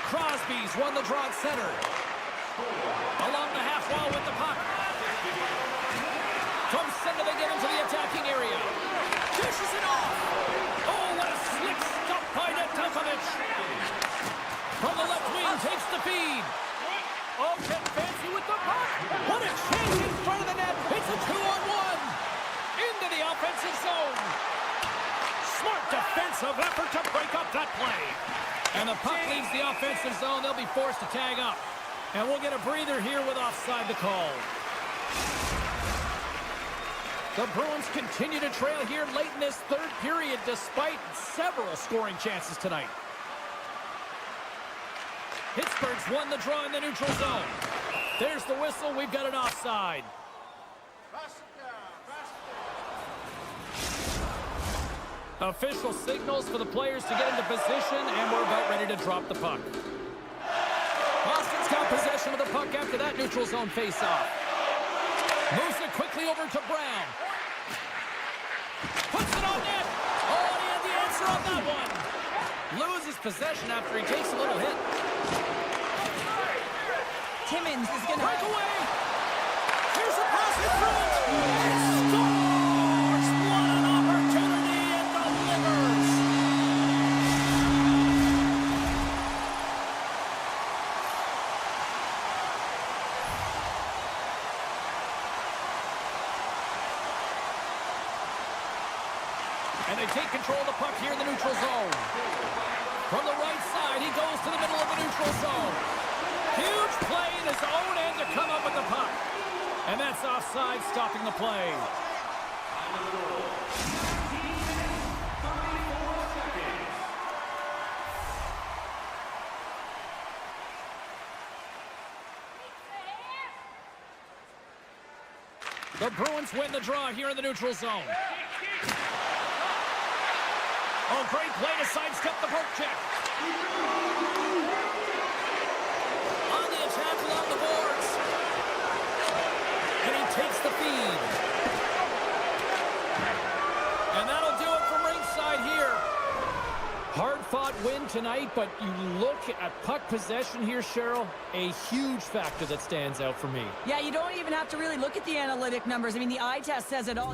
Crosby's won the draw at center. Along the half wall with the puck. From center, they get into the attacking area. Dishes it off. Oh, what a slick stop by Nedeljkovic. From the left wing, takes the feed. Oh, get fancy with the puck. What a chance in front of the net. It's a 2-on-1. Into the offensive zone. Smart defensive effort to break up that play. And the puck leaves the offensive zone. They'll be forced to tag up. And we'll get a breather here with offside the call. The Bruins continue to trail here late in this third period despite several scoring chances tonight. Pittsburgh's won the draw in the neutral zone. There's the whistle. We've got an offside. Official signals for the players to get into position, and we're about ready to drop the puck. Boston's got possession of the puck after that neutral zone face-off. Moves it quickly over to Brown. Puts it on net. Oh, and he had the answer on that one. Loses possession after he takes a little hit. Timmins is going to... Break away. Here's a pass in front. And scores. What an opportunity and delivers. take control of the puck here in the neutral zone. From the right side, he goes to the middle of the neutral zone. Huge play in his own end to come up with the puck. And that's offside, stopping the play. The Bruins win the draw here in the neutral zone. Oh, great play to sidestep the poke check. On the attack along the boards. And he takes the feed. And that'll do it from ringside here. Hard-fought win tonight, but you look at puck possession here, Cheryl, a huge factor that stands out for me. Yeah, you don't even have to really look at the analytic numbers. I mean, the eye test says it all.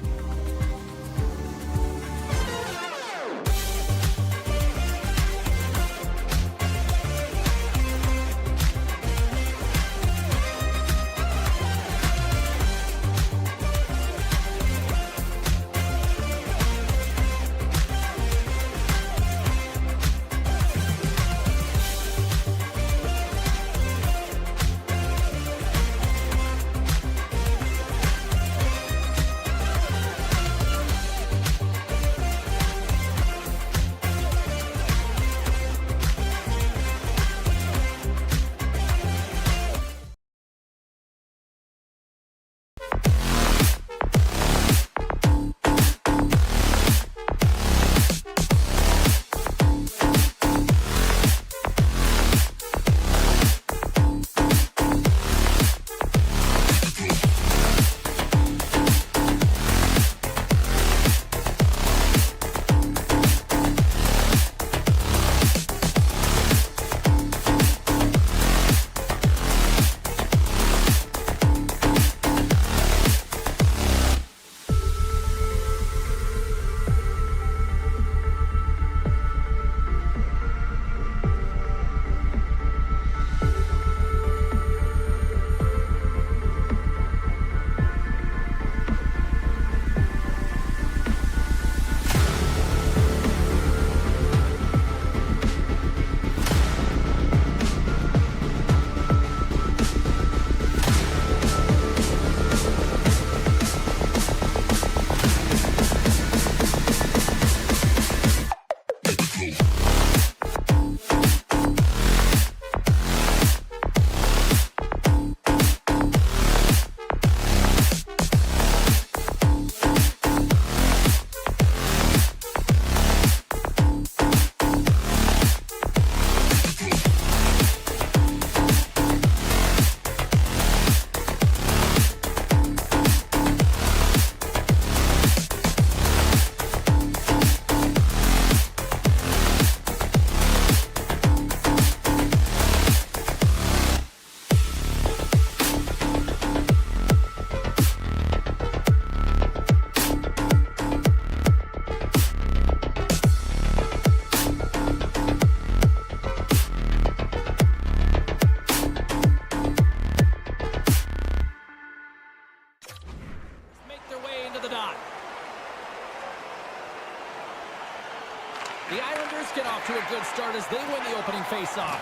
The Islanders get off to a good start as they win the opening faceoff.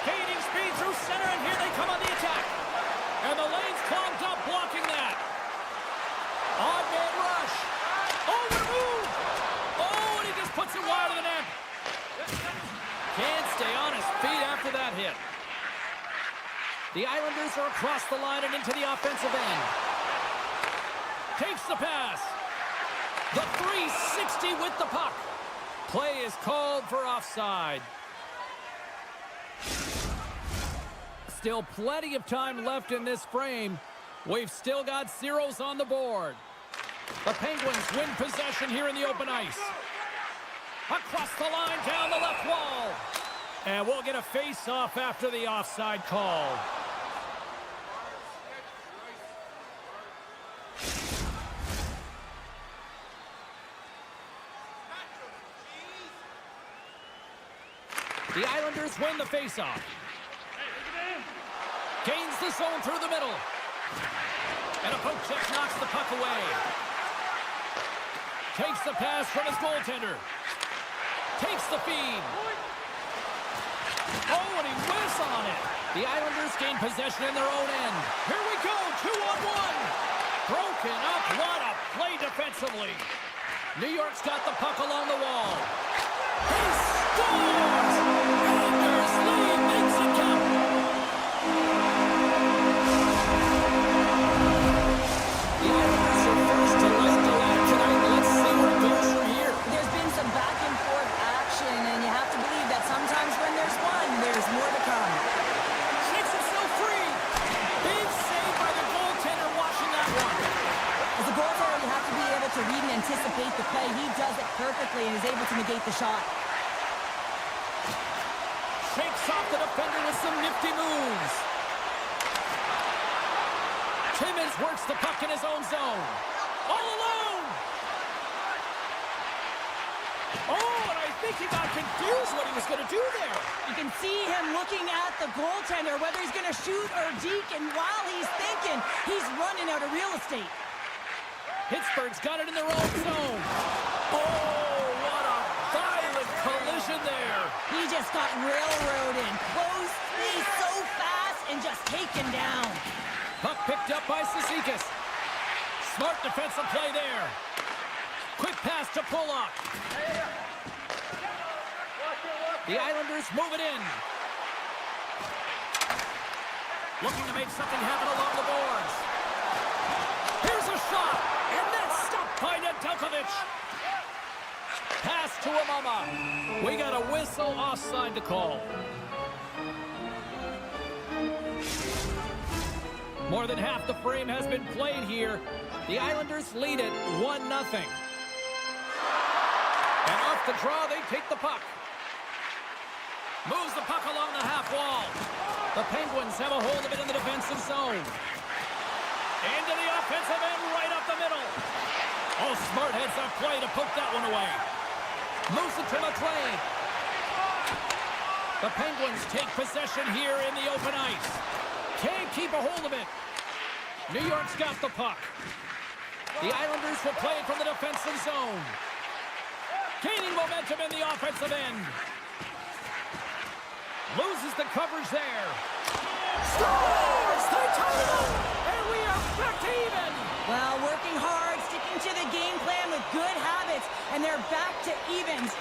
Gaining speed through center, and here they come on the attack. And the lane's clogged up, blocking that. Odd man rush. Oh, what a move! Oh, and he just puts it wide of the net. Can't stay on his feet after that hit. The Islanders are across the line and into the offensive end. Takes the pass. The 360 with the puck. Play is called for offside. Still plenty of time left in this frame. We've still got zeros on the board. The Penguins win possession here in the open ice. Across the line, down the left wall. And we'll get a face-off after the offside call. The Islanders win the face-off. Gains the zone through the middle. And a poke check knocks the puck away. Takes the pass from his goaltender. Takes the feed. Oh, and he whiffs on it. The Islanders gain possession in their own end. Here we go, 2-on-1. Broken up. What a play defensively. New York's got the puck along the wall. He scores! Islanders lead, makes it count. The Islanders are first to light the line tonight. Let's see where it goes from here. There's been some back and forth action, and you have to believe that sometimes when there's one, there's more to come. Shakes himself free. Big save by the goaltender watching that one. As a goaltender, you have to be able to read and anticipate the play. He does it perfectly and is able to negate the shot. Shakes off the defender with some nifty moves. Timmins works the puck in his own zone. All alone. Oh, and I think he got confused what he was going to do there. You can see him looking at the goaltender, whether he's going to shoot or deke, and while he's thinking, he's running out of real estate. Pittsburgh's got it in their own zone. Oh, what a violent collision there. He just got railroaded. Close speed so fast and just taken down. Puck picked up by Cizikas. Smart defensive play there. Quick pass to Pulock. The Islanders move it in. Looking to make something happen along the boards. Here's a shot. And that's stopped by Nedeljkovic. Pass to Amama. We got a whistle offside to call. More than half the frame has been played here. The Islanders lead it 1-0. And off the draw, they take the puck. Moves the puck along the half wall. The Penguins have a hold of it in the defensive zone. Into the offensive end, right up the middle. Oh, smart heads up play to poke that one away. Moves it to McLean. The Penguins take possession here in the open ice. Can't keep a hold of it. New York's got the puck. The Islanders will play it from the defensive zone. Gaining momentum in the offensive end. Loses the coverage there. Scores! They tie it up! And we are back to even! Well, working hard, sticking to the game plan with good habits, and they're back to evens.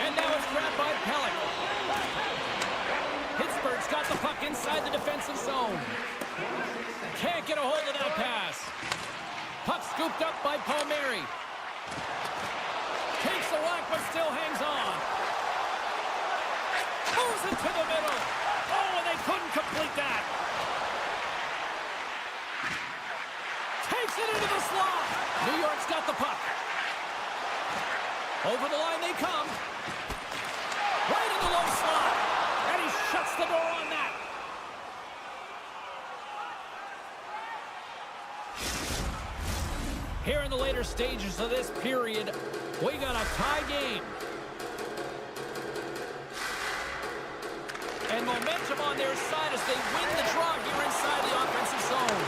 And now it's grabbed by Pellick. Pittsburgh's got the puck inside the defensive zone. Can't get a hold of that pass. Puck scooped up by Palmieri. Takes the whack, but still hangs on. Moves it to the middle. Oh, and they couldn't complete that. Takes it into the slot. New York's got the puck. Over the line they come. Right in the low slot. And he shuts the door on that. Here in the later stages of this period, we got a tie game. And momentum on their side as they win the draw here inside the offensive zone.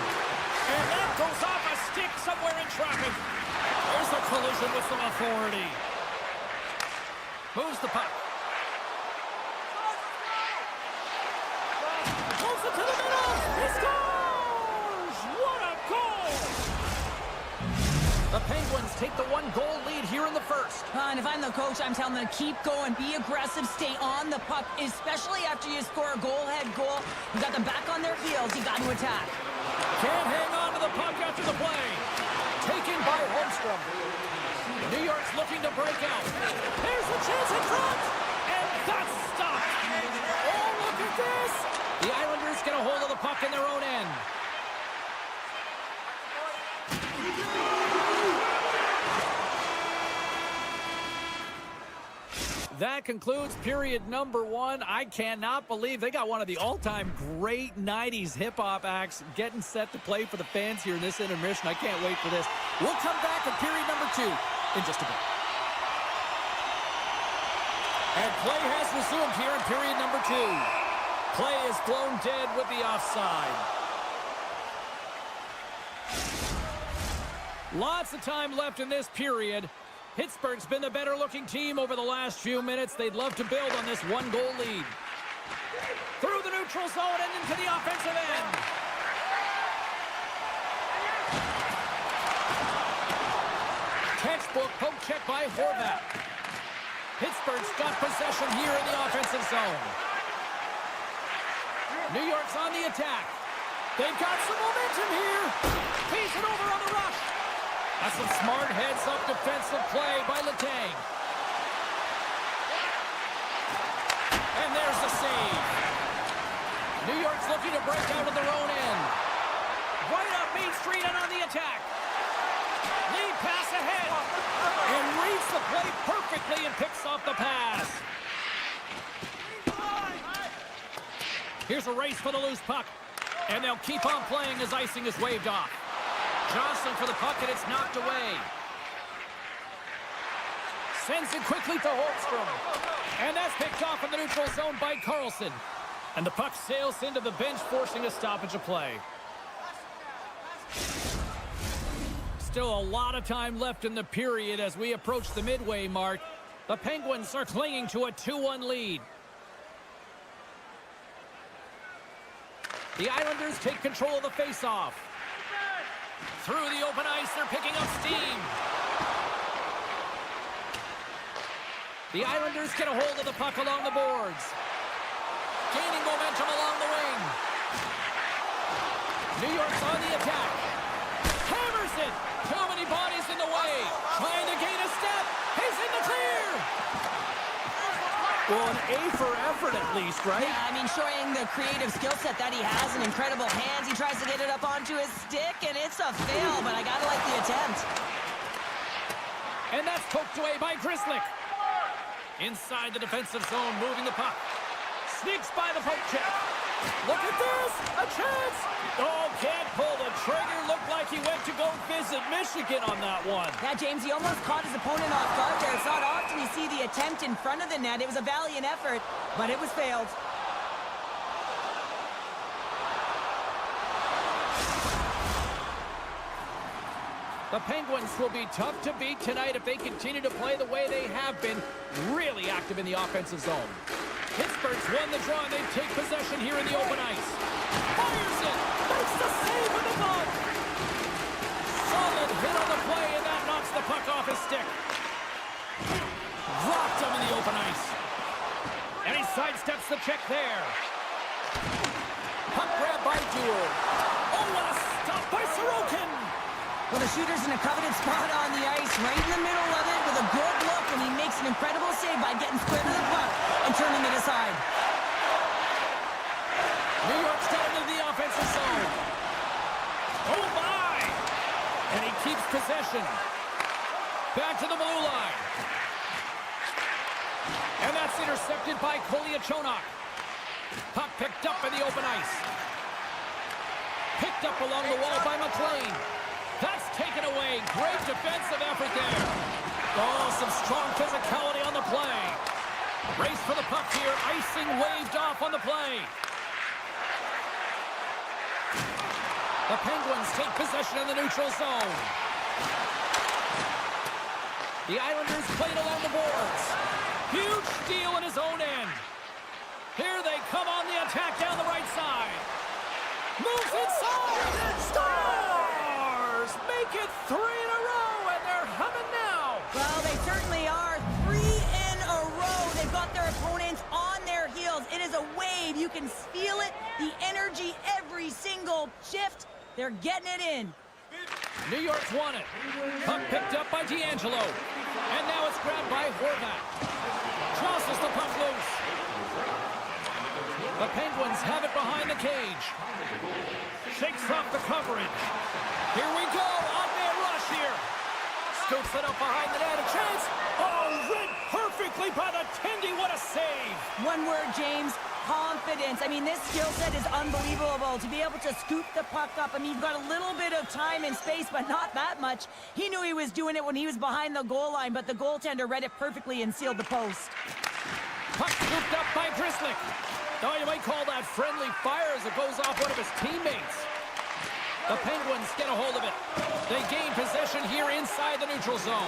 And that goes off a stick somewhere in traffic. There's a collision with some authority. Moves the puck. Moves it to the middle. He scores! What a goal! The Penguins take the one-goal lead here in the first. And if I'm the coach, I'm telling them to keep going, be aggressive, stay on the puck, especially after you score a goal-ahead goal. You got them back on their heels. You got to attack. Can't hang on to the puck after the play. Taken by Holmstrom. New York's looking to break out. There's a chance in front. And that's stopped. Oh, look at this. The Islanders get a hold of the puck in their own end. That concludes period number one. I cannot believe they got one of the all-time great 90s hip-hop acts getting set to play for the fans here in this intermission. I can't wait for this. We'll come back in period number two in just a bit. And play has resumed here in period number two. Play is blown dead with the offside. Lots of time left in this period. Pittsburgh's been the better-looking team over the last few minutes. They'd love to build on this one-goal lead. Through the neutral zone and into the offensive end. Textbook poke check by Horvat. Pittsburgh's got possession here in the offensive zone. New York's on the attack. They've got some momentum here. He's it over on the rush. That's some smart heads-up defensive play by Letang. And there's the save. New York's looking to break out of their own end. Right up Main Street and on the attack. Lead pass ahead. And reads the play perfectly and picks off the pass. Here's a race for the loose puck. And they'll keep on playing as icing is waved off. Johnson for the puck, and it's knocked away. Sends it quickly to Holmstrom. And that's picked off in the neutral zone by Carlson. And the puck sails into the bench, forcing a stoppage of play. Still a lot of time left in the period as we approach the midway mark. The Penguins are clinging to a 2-1 lead. The Islanders take control of the faceoff. Through the open ice, they're picking up steam. The Islanders get a hold of the puck along the boards. Gaining momentum along the wing. New York's on the attack. Hammers it. Too many bodies in the way. Trying to gain a step. He's in the clear. Well, an A for effort at least, right? Yeah, I mean, showing the creative skill set that he has and incredible hands. He tries to get it up onto his stick, and it's a fail, but I gotta like the attempt. And that's poked away by Grzelcyk. Inside the defensive zone, moving the puck. Sneaks by the poke check. Look at this! A chance! Oh, can't pull the trigger. Looked like he went to go visit Michigan on that one. Yeah, James, he almost caught his opponent off guard there. It's not often you see the attempt in front of the net. It was a valiant effort, but it was failed. The Penguins will be tough to beat tonight if they continue to play the way they have been, really active in the offensive zone. Pittsburgh's won the draw, and they take possession here in the open ice. Fires it! Makes the save with the glove! Solid hit on the play, and that knocks the puck off his stick. Dropped him in the open ice. And he sidesteps the check there. Puck grab by Duel. Oh, what a stop by Sorokin! Well, the shooter's in a coveted spot on the ice, right in the middle of it with a good look, and he makes an incredible save by getting square to the puck and turning it aside. New York's down into the offensive zone. Oh, my! And he keeps possession. Back to the blue line. And that's intercepted by Kolyachonok. Puck picked up in the open ice. Picked up along the wall by McLean. That's taken away. Great defensive effort there. Oh, some strong physicality on the play. Race for the puck here. Icing waved off on the play. The Penguins take possession in the neutral zone. The Islanders played along the boards. Huge steal in his own end. Here they come on the attack down the right side. Moves inside. Stars make it 3 in a row, and they're humming now. Well, they certainly are. 3 in a row. They've got their opponents on their heels. It is a wave. You can feel it. The energy every single shift. They're getting it in. New York's won it. Puck picked up by D'Angelo. And now it's grabbed by Horvat. Tosses the puck loose. The Penguins have it behind the cage. Shakes off the coverage. Here we go. On-man rush here. Scoops it up behind the net. A chance. Oh, read perfectly by the Tendy. What a save. One word, James. Confidence. I mean, this skill set is unbelievable. To be able to scoop the puck up. I mean, you've got a little bit of time and space, but not that much. He knew he was doing it when he was behind the goal line, but the goaltender read it perfectly and sealed the post. Puck scooped up by Grzelcyk. Oh, you might call that friendly fire as it goes off one of his teammates. The Penguins get a hold of it. They gain possession here inside the neutral zone.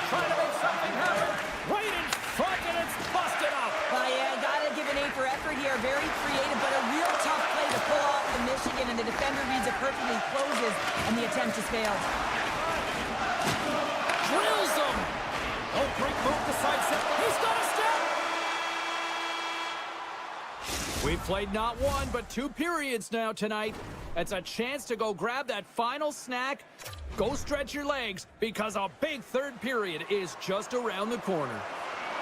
Trying to make something happen. Right in front, and it's busted up. Well, yeah, gotta give an A for effort here. Very creative, but a real tough play to pull off the Michigan, and the defender reads it perfectly, closes, and the attempt has failed. Drills him. Oh, great move to sidestep. He's got a step. We've played not one, but 2 periods now tonight. It's a chance to go grab that final snack. Go stretch your legs, because a big third period is just around the corner.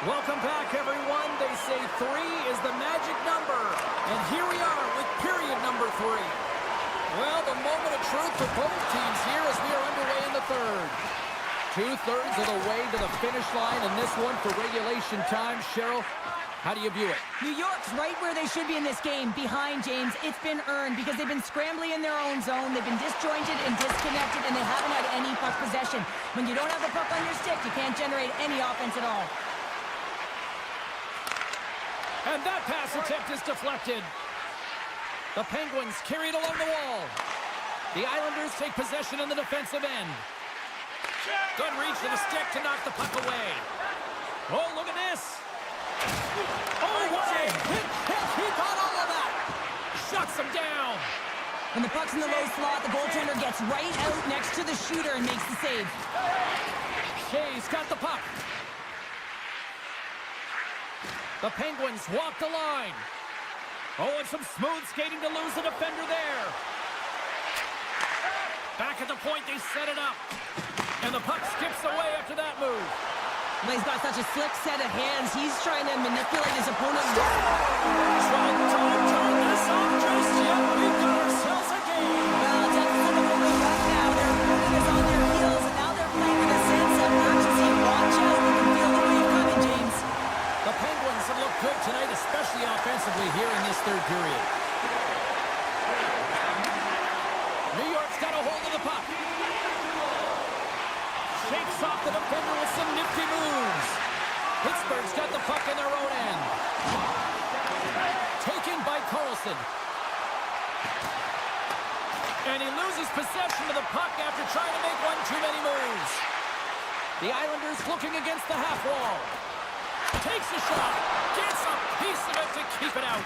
Welcome back, everyone. They say 3 is the magic number. And here we are with period number 3. Well, the moment of truth for both teams here as we are underway in the third. 2/3 of the way to the finish line, and this one for regulation time. Cheryl, how do you view it? New York's right where they should be in this game, behind James. It's been earned because they've been scrambling in their own zone. They've been disjointed and disconnected, and they haven't had any puck possession. When you don't have the puck on your stick, you can't generate any offense at all. And that pass attempt is deflected. The Penguins carry it along the wall. The Islanders take possession in the defensive end. Good reach to the stick to knock the puck away. Oh, look at this. Oh, what a hit. He got all of that. Shuts him down. When the puck's in the low slot, the goaltender gets right out next to the shooter and makes the save. Shea's got the puck. The Penguins walk the line. Oh, and some smooth skating to lose the defender there. Back at the point, they set it up. And the puck skips away after that move. Well, he's got such a slick set of hands. He's trying to manipulate his opponent. Trying to turn this off just yet. We've got ourselves a game. Well, Texas is a little rough now. Their opponent is on their heels, and now they're playing with a sense of urgency. Watch out. You can feel the wave coming, James. The Penguins have looked good tonight, especially offensively here in this third period. New York's got a hold of the puck. Shakes off the defender with some nifty moves. Pittsburgh's got the puck in their own end. Taken by Carlson. And he loses possession of the puck after trying to make one too many moves. The Islanders looking against the half wall. Takes a shot. Gets a piece of it to keep it out.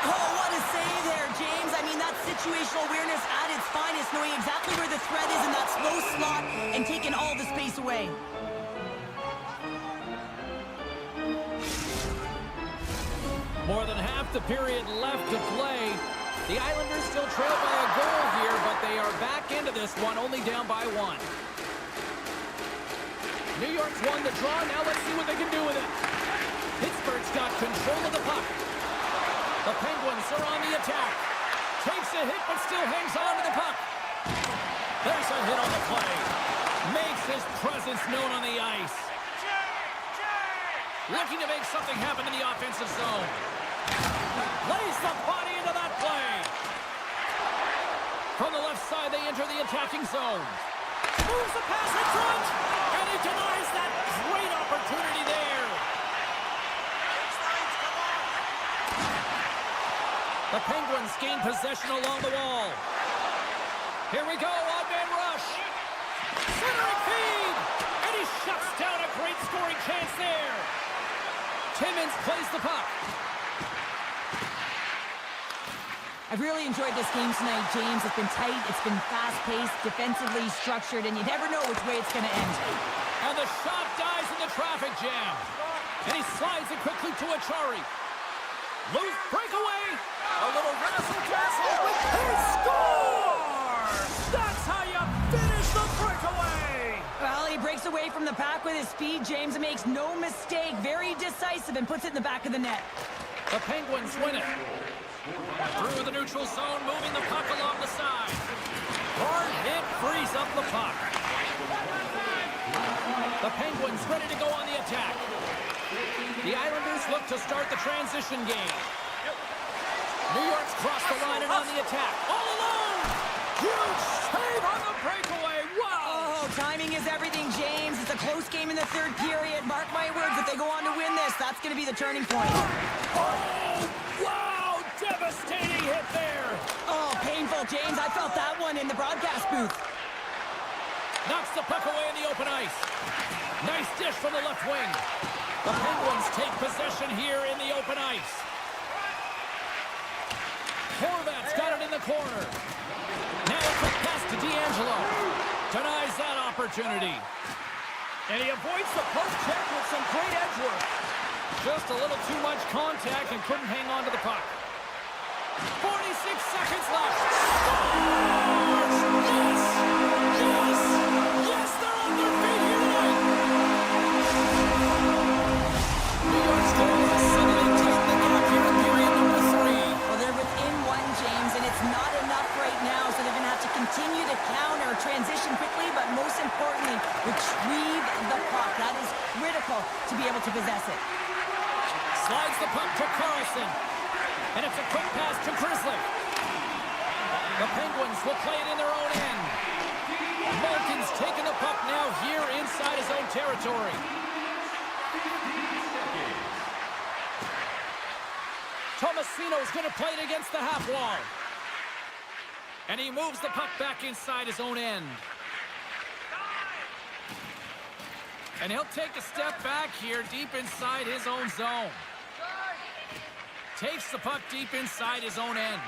Oh, what a save there, James. I mean, that's situational awareness at its finest, knowing exactly where the threat is in that slow slot and taking all the space away. More than half the period left to play. The Islanders still trail by a goal here, but they are back into this one, only down by 1. New York's won the draw. Now let's see what they can do with it. Pittsburgh's got control of the puck. The Penguins are on the attack. Takes a hit, but still hangs on to the puck. There's a hit on the play. Makes his presence known on the ice. Looking to make something happen in the offensive zone. Lays the body into that play. From the left side, they enter the attacking zone. Moves the pass in front, and he denies that great opportunity there. The Penguins gain possession along the wall. Here we go, odd-man rush. Centering feed, and he shuts down a great scoring chance there. Timmins plays the puck. I've really enjoyed this game tonight, James. It's been tight, it's been fast-paced, defensively structured, and you never know which way it's going to end. And the shot dies in the traffic jam. And he slides it quickly to Achari. Loose breakaway. A little razzle-dazzle with he scores! That's how you finish the breakaway! Well, he breaks away from the pack with his speed, James, and makes no mistake. Very decisive and puts it in the back of the net. The Penguins win it. Through the neutral zone, moving the puck along the side. Hard hit frees up the puck. The Penguins ready to go on the attack. The Islanders look to start the transition game. New York's crossed the line and on the attack. All alone! Huge save on the breakaway! Wow! Oh, timing is everything, James. It's a close game in the third period. Mark my words, if they go on to win this, that's going to be the turning point. Oh, wow! Devastating hit there! Oh, painful goal, James. I felt that one in the broadcast booth. Knocks the puck away in the open ice. Nice dish from the left wing. The Penguins take possession here in the open ice. Horvat's got it in the corner. Now a quick pass to D'Angelo. Denies that opportunity. And he avoids the post check with some great edge work. Just a little too much contact and couldn't hang on to the puck. 46 seconds left. Scores! Yes! Yes! Yes, they're on their feet here tonight! New York's goal has suddenly tightened the gap here in period number 3. Well, they're within one, James, and it's not enough right now, so they're going to have to continue to counter, transition quickly, but most importantly, retrieve the puck. That is critical to be able to possess it. Slides the puck to Carlson. And it's a quick pass to Grizzly. The Penguins will play it in their own end. Malkin's taking the puck now here inside his own territory. Tomasino's going to play it against the half wall. And he moves the puck back inside his own end. And he'll take a step back here deep inside his own zone. Takes the puck deep inside his own end.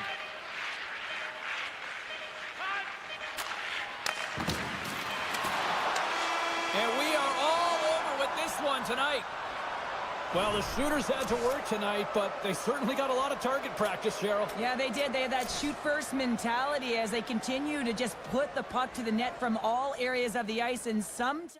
And we are all over with this one tonight. Well, the shooters had to work tonight, but they certainly got a lot of target practice, Cheryl. Yeah, they did. They had that shoot-first mentality as they continue to just put the puck to the net from all areas of the ice, and sometimes...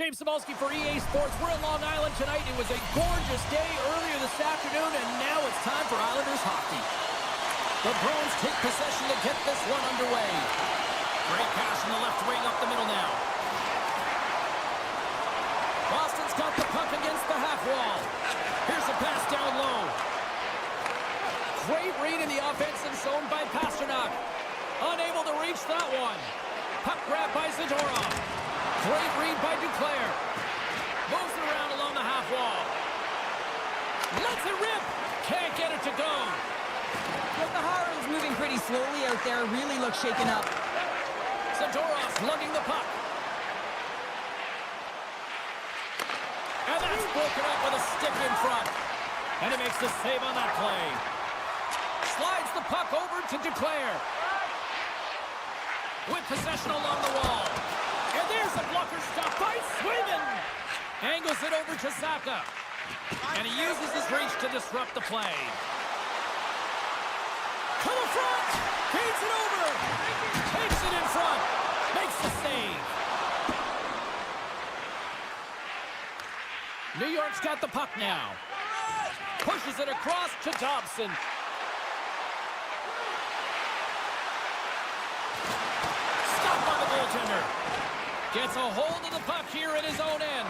James Cebulski for EA Sports. We're in Long Island tonight. It was a gorgeous day earlier this afternoon, and now it's time for Islanders hockey. The Bruins take possession to get this one underway. Great pass from the left wing up the middle now. Boston's got the puck against the half wall. Here's a pass down low. Great read in the offensive zone by Pasternak. Unable to reach that one. Puck grab by Zadorov. Great read by Duclair. Moves it around along the half wall. Lets it rip. Can't get it to go. But the Harlow's moving pretty slowly out there. Really looks shaken up. Zadorov lugging the puck. And that's broken up with a stick in front. And he makes the save on that play. Slides the puck over to Duclair. With possession along the wall. And there's a blocker stop by Swayman. Angles it over to Saka. And he uses his reach to disrupt the play. To the front. Feeds it over. Takes it in front. Makes the save. New York's got the puck now. Pushes it across to Dobson. Stopped by the goaltender. Gets a hold of the puck here at his own end.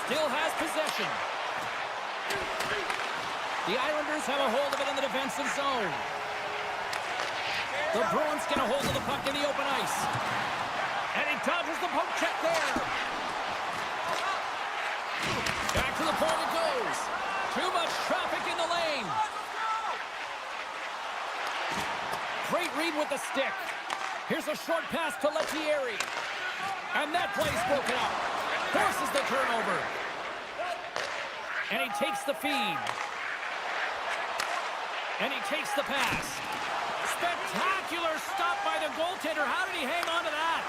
Still has possession. The Islanders have a hold of it in the defensive zone. The Bruins get a hold of the puck in the open ice. And he dodges the poke check there. Back to the point it goes. Too much traffic in the lane. Great read with the stick. Here's a short pass to Lettieri. And that play's broken up. Forces the turnover. And he takes the feed. And he takes the pass. Spectacular stop by the goaltender. How did he hang on to that?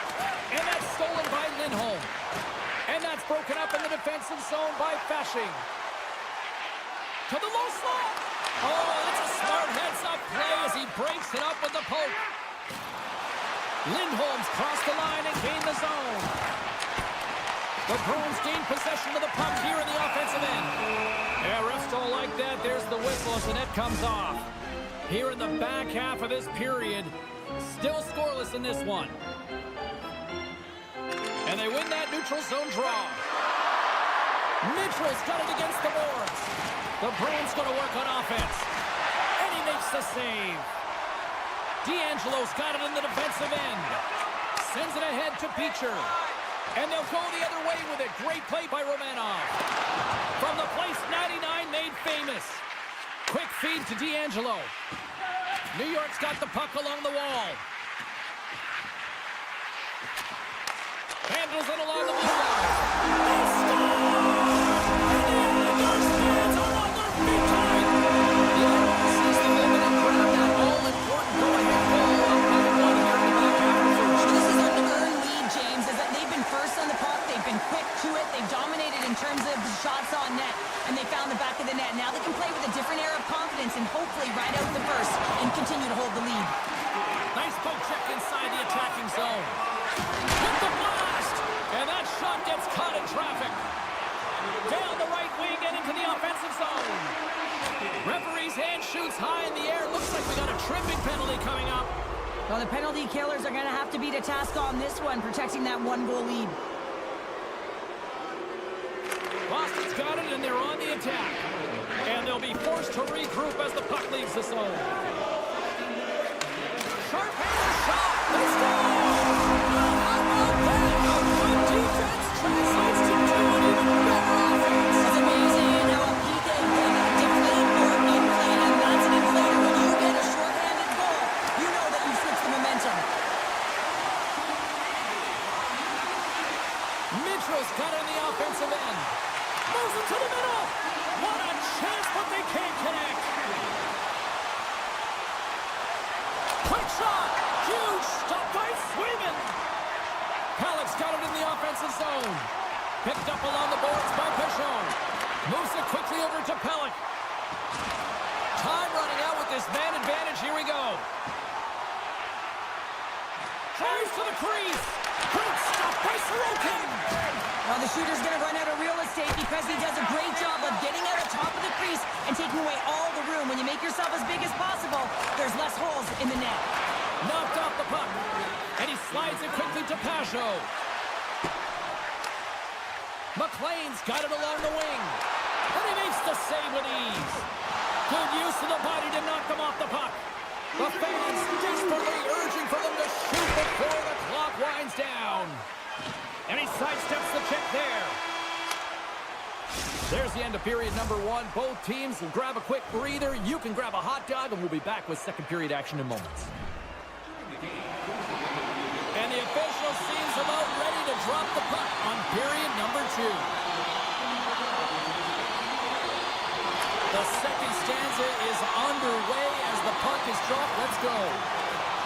And that's stolen by Lindholm. And that's broken up in the defensive zone by Fasching. To the low slot. Oh, that's a smart heads-up play as he breaks it up with the poke. Lindholm's crossed the line and gained the zone. The Bruins gain possession of the puck here in the offensive end. Yeah, refs don't like that. There's the whistle as the net comes off. Here in the back half of this period, still scoreless in this one. And they win that neutral zone draw. Mitchell's got it against the boards. The Bruins going to work on offense. And he makes the save. D'Angelo's got it in the defensive end. Sends it ahead to Beecher. And they'll go the other way with it. Great play by Romanov. From the place 99 made famous. Quick feed to D'Angelo. New York's got the puck along the wall. Handles it along the blue line. They score! And the Islanders fans are on their feet tonight. The Islanders sees the moment and grab that all-important go-ahead goal of number one here in the back half. This is an earned lead, James, is that they've been first on the puck. They've been quick to it. They've dominated in terms of the shots on net, and they found the back of the net. Now they can play with a different air of confidence and hopefully ride out the first and continue to hold the lead. Nice poke check inside the attacking zone. Hit the blast! And that shot gets caught in traffic. Down the right wing and into the offensive zone. Referee's hand shoots high in the air. Looks like we got a tripping penalty coming up. Well, the penalty killers are going to have to beat a task on this one, protecting that one-goal lead. Boston's got it, and they're on the attack. And they'll be forced to regroup as the puck leaves the zone. Sharp-handed shot. They score! How about that? A good defense translates to do an even better offense. It's amazing how a PK can deflate or inflate, and that's an inflator. When you get a short-handed goal, you know that you switch the momentum. Mitchell's got it in the offensive end. Moves it to the middle. What a chance, but they can't connect. Quick shot. Huge stop by Swayman. Halleck's got it in the offensive zone. Picked up along the boards by Pichon. Moves it quickly over to Pellick. Time running out with this man advantage. Here we go. Drives to the crease. Great stop by Sorokin. Well, the shooter's going to run out of real estate because he does a great job of getting out of top of the crease and taking away all the room. When you make yourself as big as possible, there's less holes in the net. Knocked off the puck. And he slides it quickly to Pajot. McLean's got it along the wing. And he makes the save with ease. Good use of the body to knock them off the puck. The fans desperately urging for them to shoot before the clock winds down. And he sidesteps the check there. There's the end of period number one. Both teams will grab a quick breather. You can grab a hot dog, and we'll be back with second period action in moments. And the official seems about ready to drop the puck on period number two. The second stanza is underway as the puck is dropped. Let's go.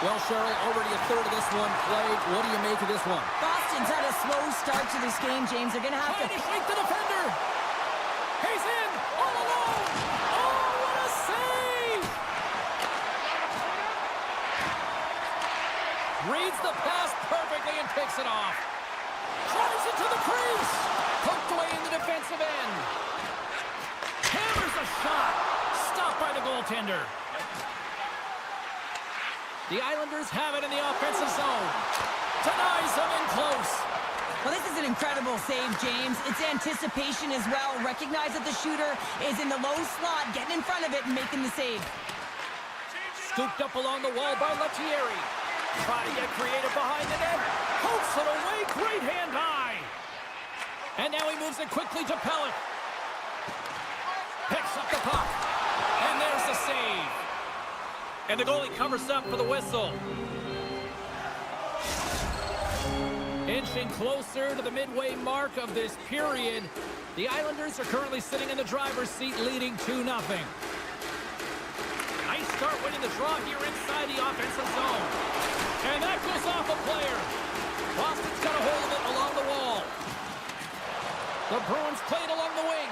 Well, Cheryl, already a third of this one played. What do you make of this one? Boston's had a slow start to this game, James. They're going to have to shake the defender. He's in all alone. Oh, what a save! Reads the pass perfectly and picks it off. Drives it to the crease. Poked away in the defensive end. Hammers a shot. Stopped by the goaltender. The Islanders have it in the offensive zone. Denies them in close. Well, this is an incredible save, James. It's anticipation as well. Recognize that the shooter is in the low slot, getting in front of it and making the save. Scooped up along the wall by Lettieri. Try to get creative behind the net. Pokes it away. Great hand high. And now he moves it quickly to Pellick. Picks up the puck. And there's the save. And the goalie covers up for the whistle. Inching closer to the midway mark of this period. The Islanders are currently sitting in the driver's seat, leading 2-0. Nice start winning the draw here inside the offensive zone. And that goes off a player. Boston's got a hold of it along the wall. The Bruins played along the wing.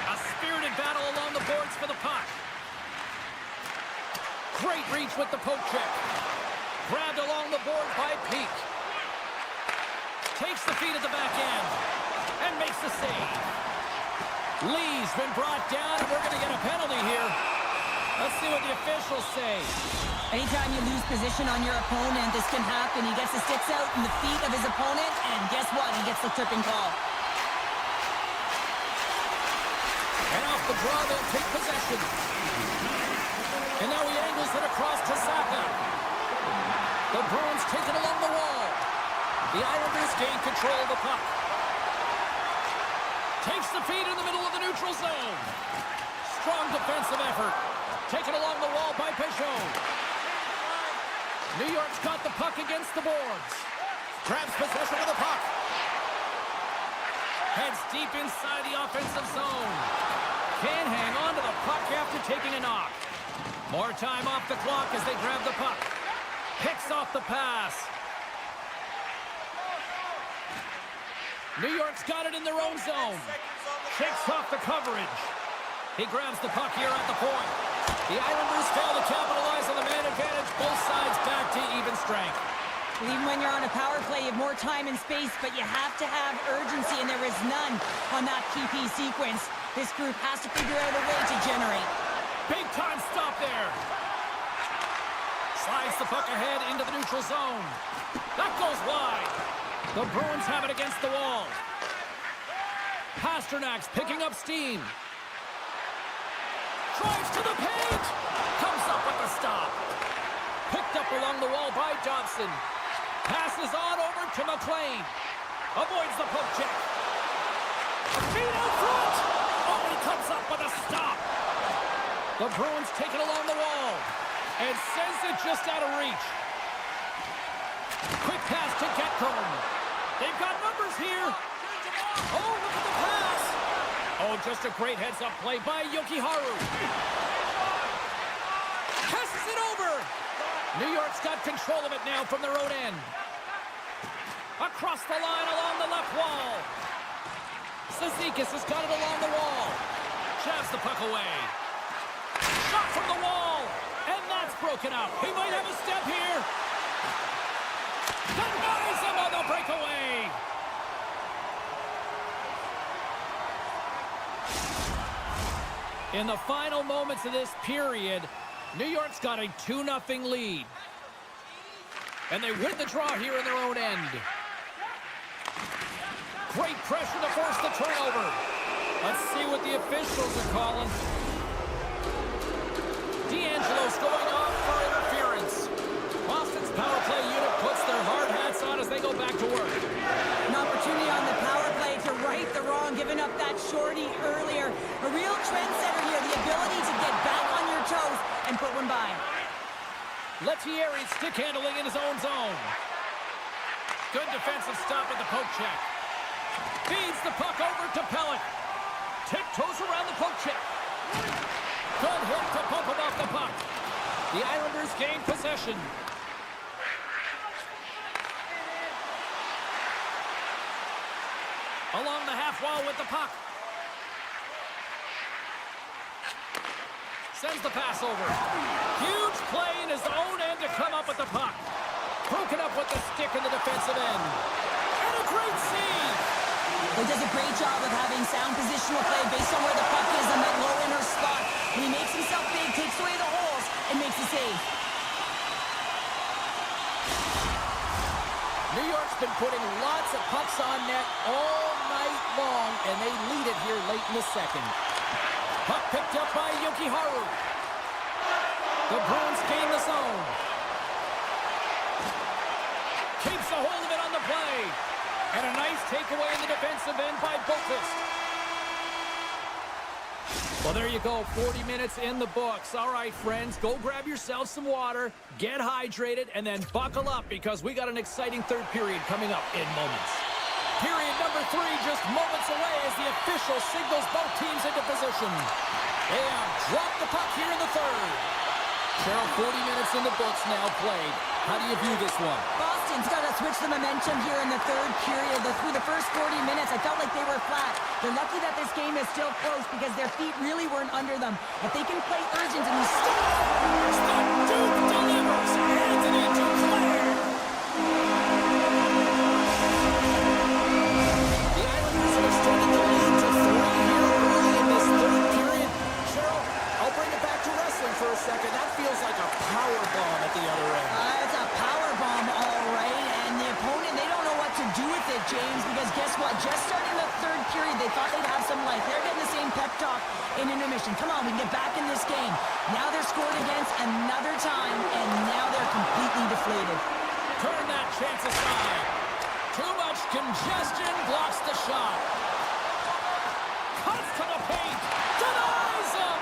A spear spirited battle along the boards for the puck. Great reach with the poke check. Grabbed along the board by Peak. Takes the feed at the back end and makes the save. Lee's been brought down, and we're going to get a penalty here. Let's see what the officials say. Anytime you lose position on your opponent, this can happen. He gets the sticks out in the feet of his opponent, and guess what? He gets the tripping call. And off the draw, they'll take possession. And now he angles it across to Saka. The Bruins take it along the wall. The Islanders gain control of the puck. Takes the feed in the middle of the neutral zone. Strong defensive effort. Taken along the wall by Peugeot. New York's got the puck against the boards. Grabs possession of the puck. Heads deep inside the offensive zone. Can't hang on to the puck after taking a knock. More time off the clock as they grab the puck. Picks off the pass. New York's got it in their own zone. Shakes off the coverage. He grabs the puck here at the point. The Islanders fail to capitalize on the man advantage. Both sides back to even strength. Even when you're on a power play, you have more time and space, but you have to have urgency, and there is none on that PP sequence. This group has to figure out a way to generate. Big time stop there. Slides the puck ahead into the neutral zone. That goes wide. The Bruins have it against the wall. Pasternak's picking up steam. Drives to the paint. Comes up with the stop. Picked up along the wall by Dobson. Passes on over to McLean. Avoids the poke check. A feed out front. Oh, he comes up with a stop. The Bruins take it along the wall. And sends it just out of reach. Quick pass to Getcomb. They've got numbers here. Oh, look at the pass. Oh, just a great heads-up play by Yokiharu. Passes it over. New York's got control of it now from their own end. Across the line along the left wall. Cizikas has got it along the wall. Jabs the puck away. Shot from the wall. And that's broken up. He might have a step here. Denies him on the breakaway. In the final moments of this period, New York's got a 2-0 lead. And they win the draw here in their own end. Great pressure to force the turnover. Let's see what the officials are calling. D'Angelo's going off for interference. Boston's power play unit puts their hard hats on as they go back to work. An opportunity on the power play to right the wrong, giving up that shorty earlier. A real trendsetter here, the ability to get back on your toes and put one by. Lettieri's stick handling in his own zone. Good defensive stop with the poke check. Feeds the puck over to Pellick. Tiptoes around the poke check. Good hit to pump him off the puck. The Islanders gain possession. Along the half wall with the puck. Sends the pass over. Huge play in his own end to come up with the puck. Broken up with the stick in the defensive end. And a great save. He does a great job of having sound positional play based on where the puck is in that low inner spot. When he makes himself big, takes away the holes, and makes a save. New York's been putting lots of pucks on net all night long, and they lead it here late in the second. Puck picked up by Yokiharu. The Bruins gain the zone. Keeps a hold of it on the play. And a nice takeaway in the defensive end by Boqvist. Well, there you go. 40 minutes in the books. All right, friends, go grab yourself some water, get hydrated, and then buckle up because we got an exciting third period coming up in moments. Period number 3 just moments away as the official signals both teams into position. They have dropped the puck here in the third. Cheryl, 40 minutes in the books now played. How do you view this one? Boston's got to switch the momentum here in the third period. Through the first 40 minutes, I felt like they were flat. They're lucky that this game is still close because their feet really weren't under them. If they can play urgent and The Duke delivers. Anthony Duclair. The Islanders have extended the lead to 3 here early in this third period. Cheryl, I'll bring it back to wrestling for a second. That feels like a power bomb at the other end. it's a power bomb, all right. And the opponent, they don't know what to do with it, James, because guess what? Just starting the third period, they thought they'd have some life. They're getting the same pep talk in intermission. Come on, we can get back in this game. Now they're scored against another time, and now they're completely deflated. Turn that chance aside. Too much congestion blocks the shot. Cuts to the paint. Denies him.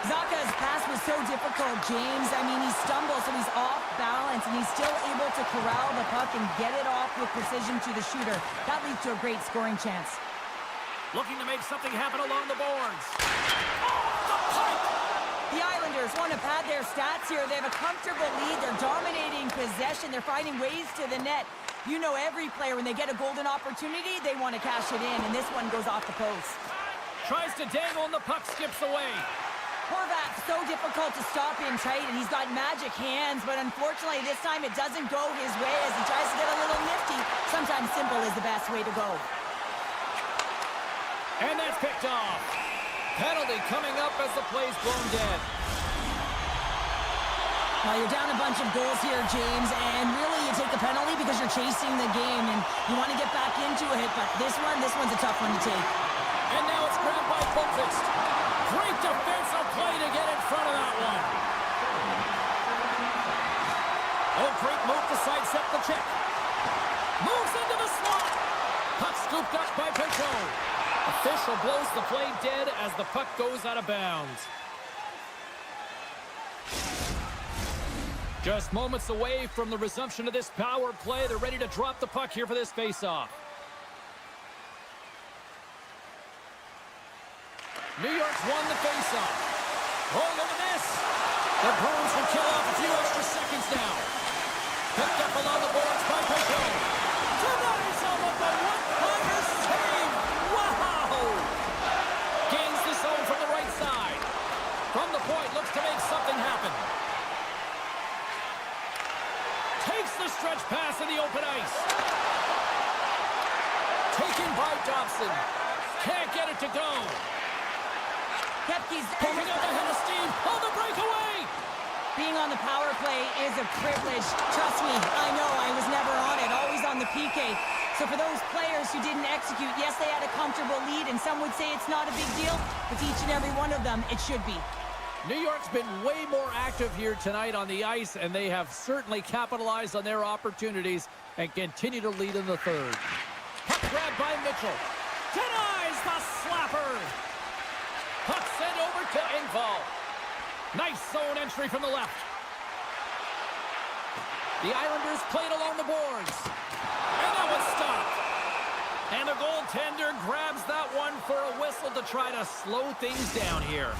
Zaka's pass was so difficult, James. I mean, he stumbles, so he's off balance, and he's still able to corral the puck and get it off with precision to the shooter. That leads to a great scoring chance. Looking to make something happen along the boards. Off the pipe. The Islanders want to pad their stats here. They have a comfortable lead. They're dominating possession. They're finding ways to the net. You know every player, when they get a golden opportunity, they want to cash it in, and this one goes off the post. Tries to dangle, and the puck skips away. Horvat's so difficult to stop in tight, and he's got magic hands, but unfortunately this time it doesn't go his way as he tries to get a little nifty. Sometimes simple is the best way to go. And that's picked off. Penalty coming up as the play's blown dead. Well, you're down a bunch of goals here, James, and really you take the penalty because you're chasing the game and you want to get back into it, but this one's a tough one to take. And now it's grabbed by Bumfist. Great defensive play to get in front of that one. Oh, great move to sidestep the check. Moves into the slot. Puck scooped up by Pinchot. Official blows the play dead as the puck goes out of bounds. Just moments away from the resumption of this power play. They're ready to drop the puck here for this face-off. New York's won the face-off. Oh, look at this. The Bruins will kill off a few extra seconds now. Picked up along the boards by Pinchot. Denies him with the one-hander save. Wow! Gains the zone from the right side. From the point, looks to make something happen. Takes the stretch pass in the open ice. Taken by Dobson. Can't get it to go. Kepke's Picking up ahead of steam on the breakaway. being on the power play is a privilege. Trust me, I know I was never on it, always on the PK. So for those players who didn't execute, yes, they had a comfortable lead, and some would say it's not a big deal, but to each and every one of them, it should be. New York's been way more active here tonight on the ice, and they have certainly capitalized on their opportunities and continue to lead in the third. Puck grabbed by Mitchell. Denies the slapper. Puck sent over to Engvall. Nice zone entry from the left. The Islanders played along the boards. And that was stopped. And the goaltender grabs that one for a whistle to try to slow things down here.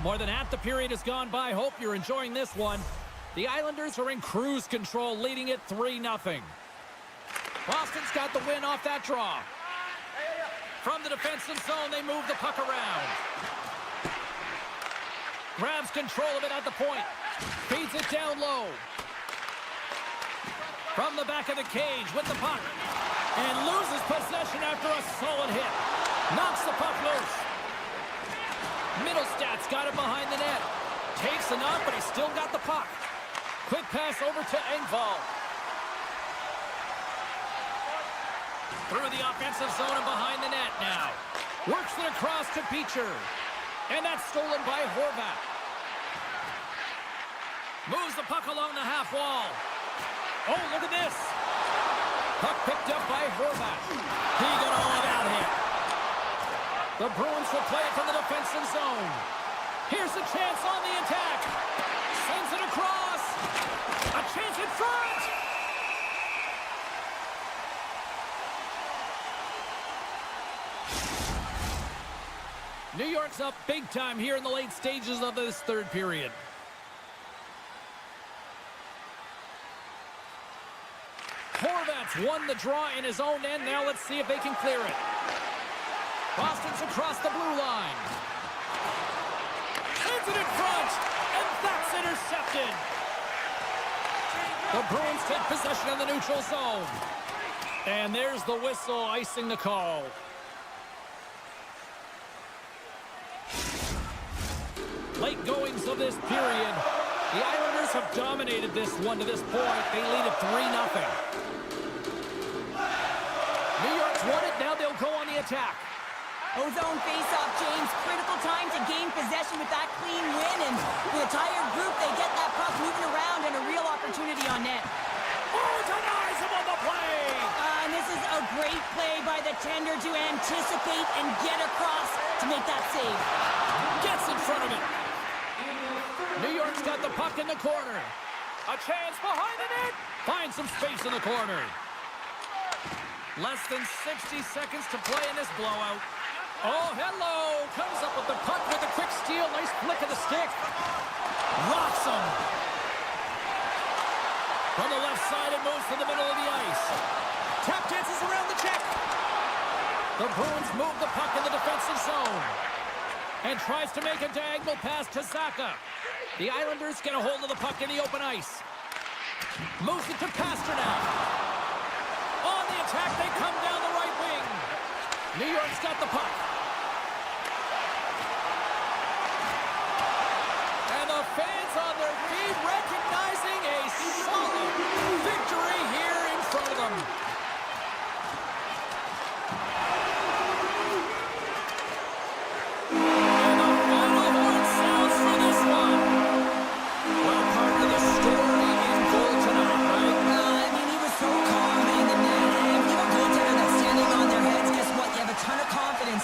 More than half the period has gone by. Hope you're enjoying this one. The Islanders are in cruise control, leading it 3-0. Boston's got the win off that draw. From the defensive zone, they move the puck around. Grabs control of it at the point. Feeds it down low. From the back of the cage with the puck. And loses possession after a solid hit. Knocks the puck loose. Middlestad's got it behind the net. Takes enough, but he's still got the puck. Quick pass over to Engvall. Through the offensive zone and behind the net now. Works it across to Beecher. And that's stolen by Horvat. Moves the puck along the half wall. Oh, look at this. Puck picked up by Horvat. He got all of that hit. The Bruins will play it from the defensive zone. Here's a chance on the attack. Sends it across. A chance in front. New York's up big time here in the late stages of this third period. That's won the draw in his own end. Now let's see if they can clear it. Boston's across the blue line. Sends it in front, and that's intercepted. The Bruins take possession of the neutral zone. And there's the whistle icing the call. Late goings of this period. The Islanders have dominated this one to this point. They lead at 3-0. New York's won it. Now they'll go on the attack. Ozone face-off, James. Critical time to gain possession with that clean win. And with a tired group, they get that puck moving around and a real opportunity on net. Oh, denies him on the play! And this is a great play by the tender to anticipate and get across to make that save. Gets in front of it. New York's got the puck in the corner. A chance behind the net. Finds some space in the corner. Less than 60 seconds to play in this blowout. Oh, hello. Comes up with the puck with a quick steal. Nice flick of the stick. Rocks him. From the left side, it moves to the middle of the ice. Tap dances around the check. The Bruins move the puck in the defensive zone. And tries to make a diagonal pass to Zacha. The Islanders get a hold of the puck in the open ice. Moves it to Pasternak. On the attack, they come down the right wing. New York's got the puck. And the fans on their feet recognizing a solid victory here in front of them. And the final horn sounds for this one. Well, part of the story in goal tonight, right? I mean, he was so calm in the net. And when you have a goaltender that's standing on their heads, guess what? You have a ton of confidence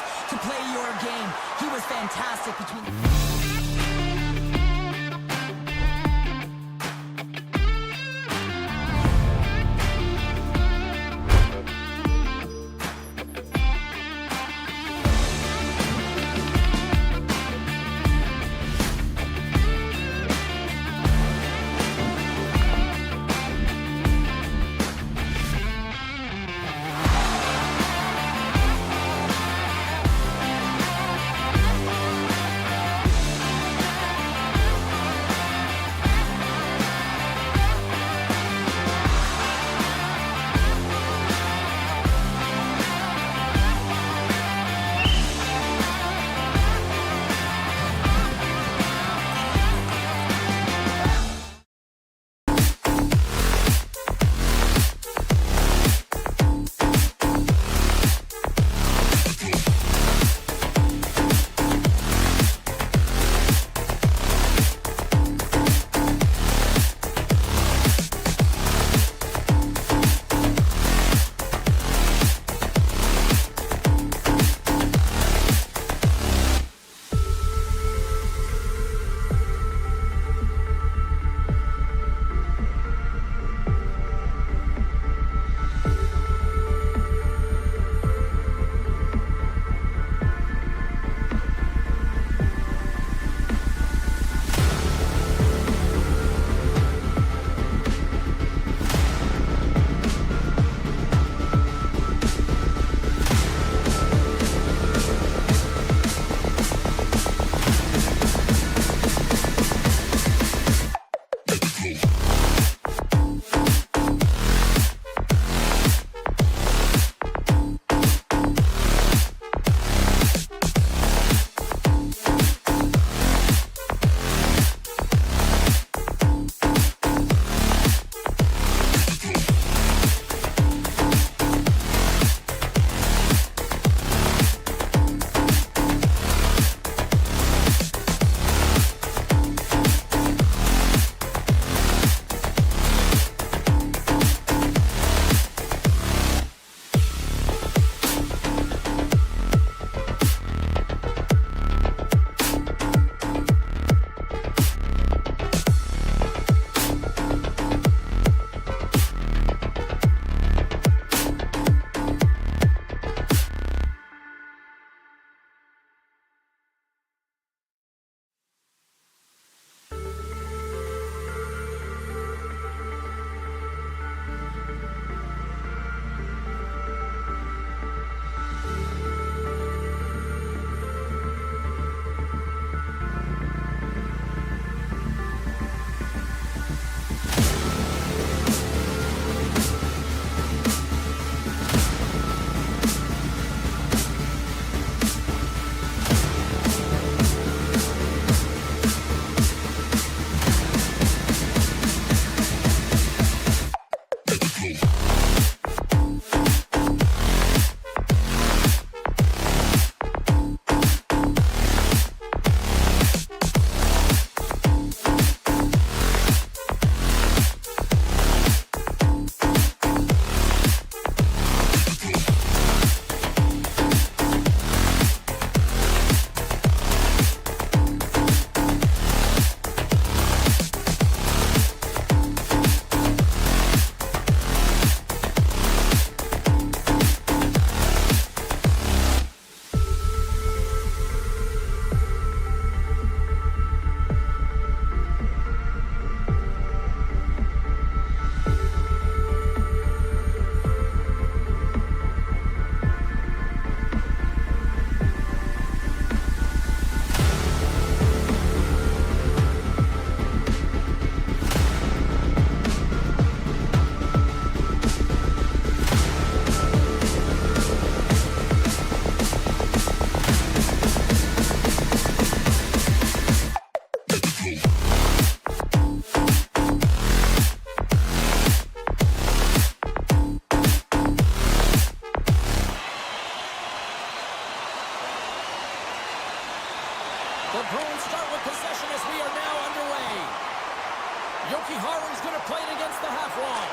Yokiharu's going to play it against the half wall.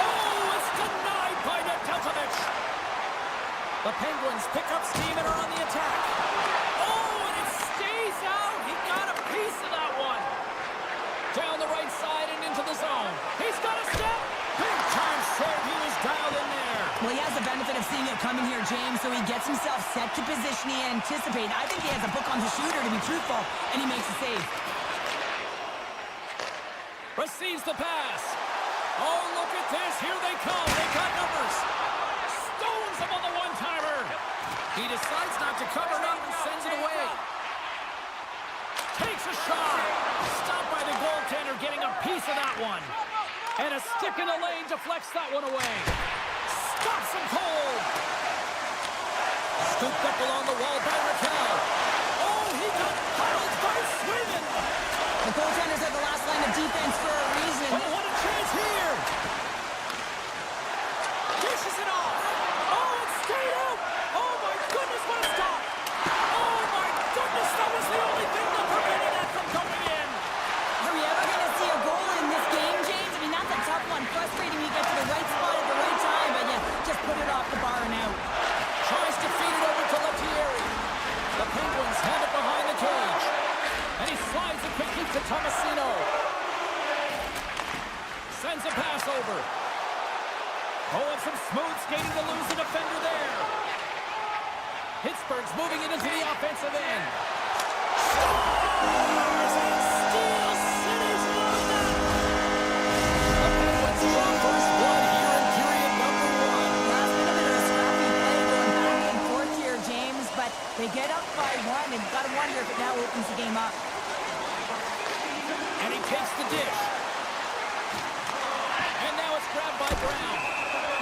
Oh, it's denied by Nedeljkovic. The Penguins pick up steam and are on the attack. Oh, and it stays out. He got a piece of that one. Down the right side and into the zone. He's got a step. Big time save. He was dialed in there. Well, he has the benefit of seeing it coming here, James, so he gets himself set to position he anticipated. I think he has a book on the shooter, to be truthful, and he makes a save. Receives the pass. Oh, look at this. Here they come. They got numbers. Stones him on the one-timer. He decides not to cover it up and sends it away. Takes a shot. Stopped by the goaltender, getting a piece of that one. And a stick in the lane deflects that one away. Stops him cold. Scooped up along the wall by Raquel. Oh, he got huddled by Sweden. The goaltenders are the last line of defense for a reason. Oh, what a chance here. Dishes it off. Oh, it stayed out. Oh, my goodness, what a stop. Oh, my goodness, that was the only thing that prevented that from going in. Are we ever going to see a goal in this game, James? I mean, that's a tough one. Frustrating you get to the right spot at the right time, but you just put it off the bar and out. Tries to feed it over to Lettieri. The Penguins have it behind the cage. And he slides a quick kick to Tomasino. Sends a pass over. Oh, and some smooth skating to lose the defender there. Pittsburgh's moving it into the offensive end. Scores! And Steel City's won that! The Penguins draw first blood here in period number 1. That's been a bit of a scrappy play going back and forth here, James, but they get up by 1, and you've got to wonder if it now opens the game up. And he takes the dish. And now it's grabbed by Brown.